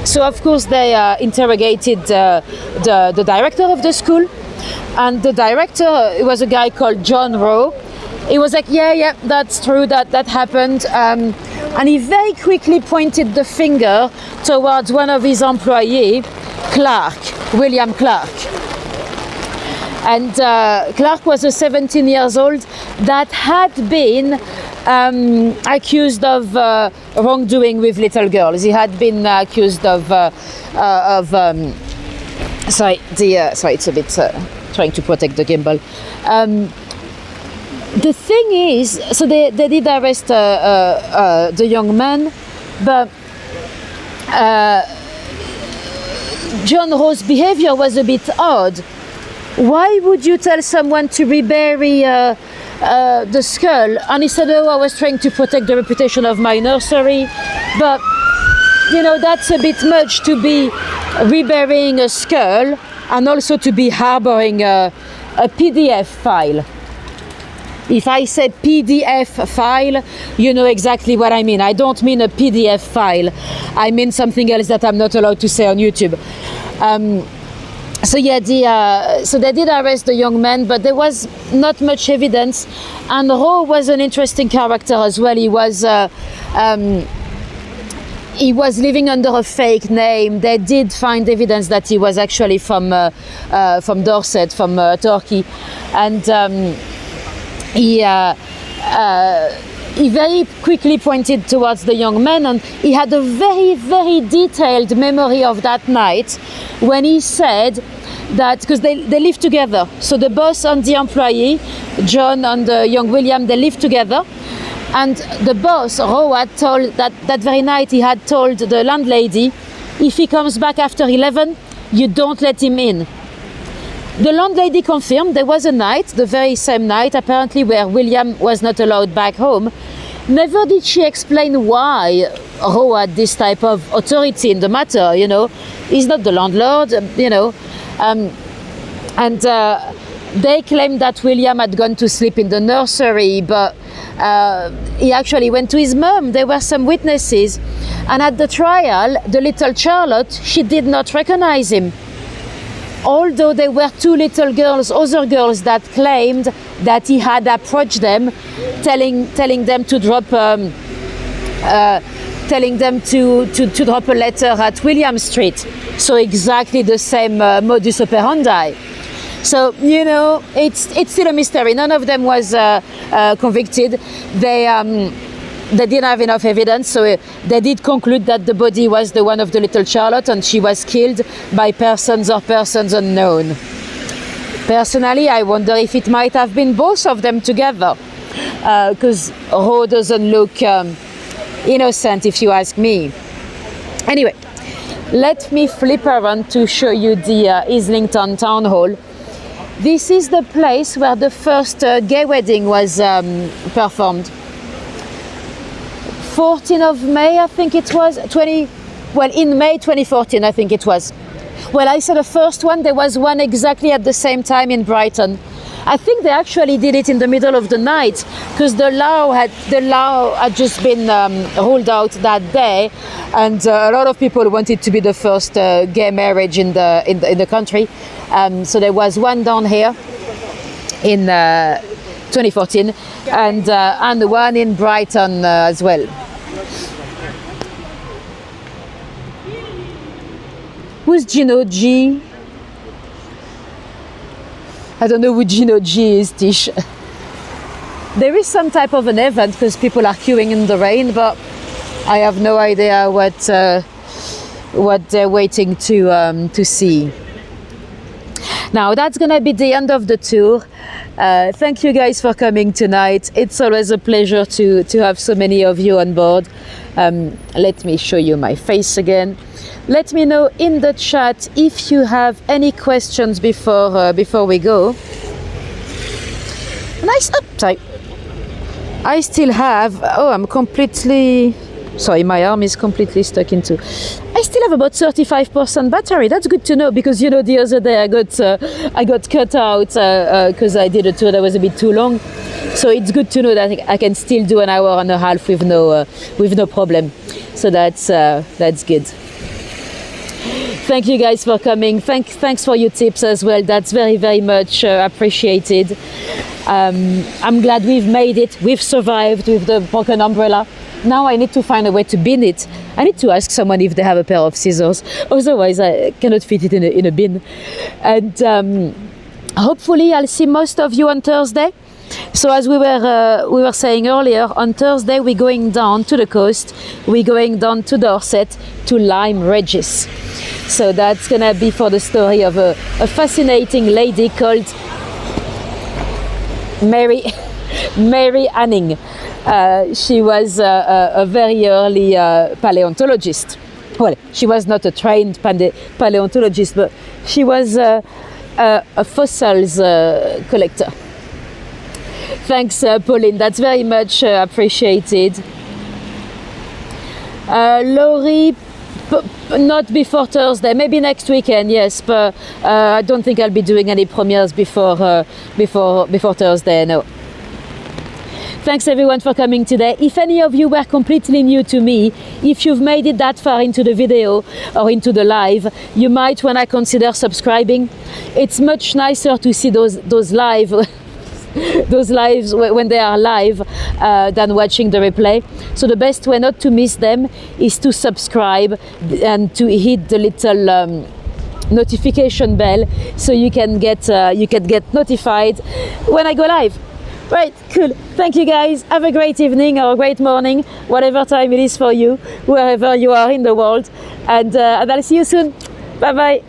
So of course they interrogated the director of the school, and the director was a guy called John Rowe. He was like, yeah, that's true, that happened, and he very quickly pointed the finger towards one of his employees, William Clark. And Clark was a 17 years old that had been accused of wrongdoing with little girls. He had been accused of sorry, it's a bit trying to protect the gimbal. The thing is, so they did arrest the young man, but John Rowe's behavior was a bit odd. Why would you tell someone to rebury the skull? And he said, "Oh, I was trying to protect the reputation of my nursery." But that's a bit much, to be reburying a skull and also to be harboring a PDF file. If I said PDF file, you know exactly what I mean. I don't mean a PDF file. I mean something else that I'm not allowed to say on YouTube. So yeah, so they did arrest the young man, but there was not much evidence. And Rowe was an interesting character as well. He was living under a fake name. They did find evidence that he was actually from Dorset, from Turkey, and he very quickly pointed towards the young man, and he had a very, very detailed memory of that night when he said that, because they lived together, so the boss and the employee, John and the young William, they lived together, and the boss, Rowe, had told that very night he had told the landlady, if he comes back after 11, you don't let him in. The landlady confirmed there was a night, the very same night apparently, where William was not allowed back home. Never did she explain why Rowe had this type of authority in the matter, He's not the landlord, and they claimed that William had gone to sleep in the nursery, but he actually went to his mum. There were some witnesses, and at the trial, the little Charlotte, she did not recognize him. although there were two little girls, other girls, that claimed that he had approached them, telling them to drop drop a letter at William Street. So exactly the same modus operandi. So, you know, it's still a mystery. None of them was convicted. They didn't have enough evidence, so they did conclude that the body was the one of the little Charlotte, and she was killed by persons unknown. Personally, I wonder if it might have been both of them together, because Ro doesn't look innocent, if you ask me. Anyway, let me flip around to show you the Islington Town Hall. This is the place where the first gay wedding was performed. 14th of May, I think it was, in May 2014, I think it was. Well, I said the first one, there was one exactly at the same time in Brighton. I think they actually did it in the middle of the night, because the law had just been ruled out that day, and a lot of people wanted to be the first gay marriage in the country. So there was one down here in 2014, and one in Brighton as well. Who's Gino G? I don't know who Gino G is, Tish. There is some type of an event because people are queuing in the rain, but I have no idea what they're waiting to see. Now that's gonna be the end of the tour. Thank you guys for coming tonight. It's always a pleasure to have so many of you on board. Let me show you my face again. Let me know in the chat if you have any questions before we go. Nice uptight. I still have, I'm completely, sorry, my arm is completely stuck into. I still have about 35% battery. That's good to know, because you know the other day I got cut out because I did a tour that was a bit too long. So it's good to know that I can still do an hour and a half with no problem. So that's good. Thank you guys for coming. Thanks for your tips as well. That's very, very much appreciated. I'm glad we've made it. We've survived with the broken umbrella. Now I need to find a way to bin it. I need to ask someone if they have a pair of scissors. Otherwise, I cannot fit it in a bin. And hopefully, I'll see most of you on Thursday. So as we were saying earlier, on Thursday we're going down to the coast. We're going down to Dorset, to Lyme Regis. So that's gonna be for the story of a fascinating lady called Mary Anning. She was a very early paleontologist. Well, she was not a trained paleontologist, but she was a fossils collector. Thanks, Pauline. That's very much appreciated. Laurie, not before Thursday. Maybe next weekend, yes. But I don't think I'll be doing any premieres before Thursday. No. Thanks everyone for coming today. If any of you were completely new to me, if you've made it that far into the video or into the live, you might want to consider subscribing. It's much nicer to see those lives when they are live than watching the replay. So the best way not to miss them is to subscribe and to hit the little notification bell, so you can get notified when I go live. Right, cool. Thank you guys. Have a great evening or a great morning, whatever time it is for you, wherever you are in the world. And I'll see you soon. Bye bye.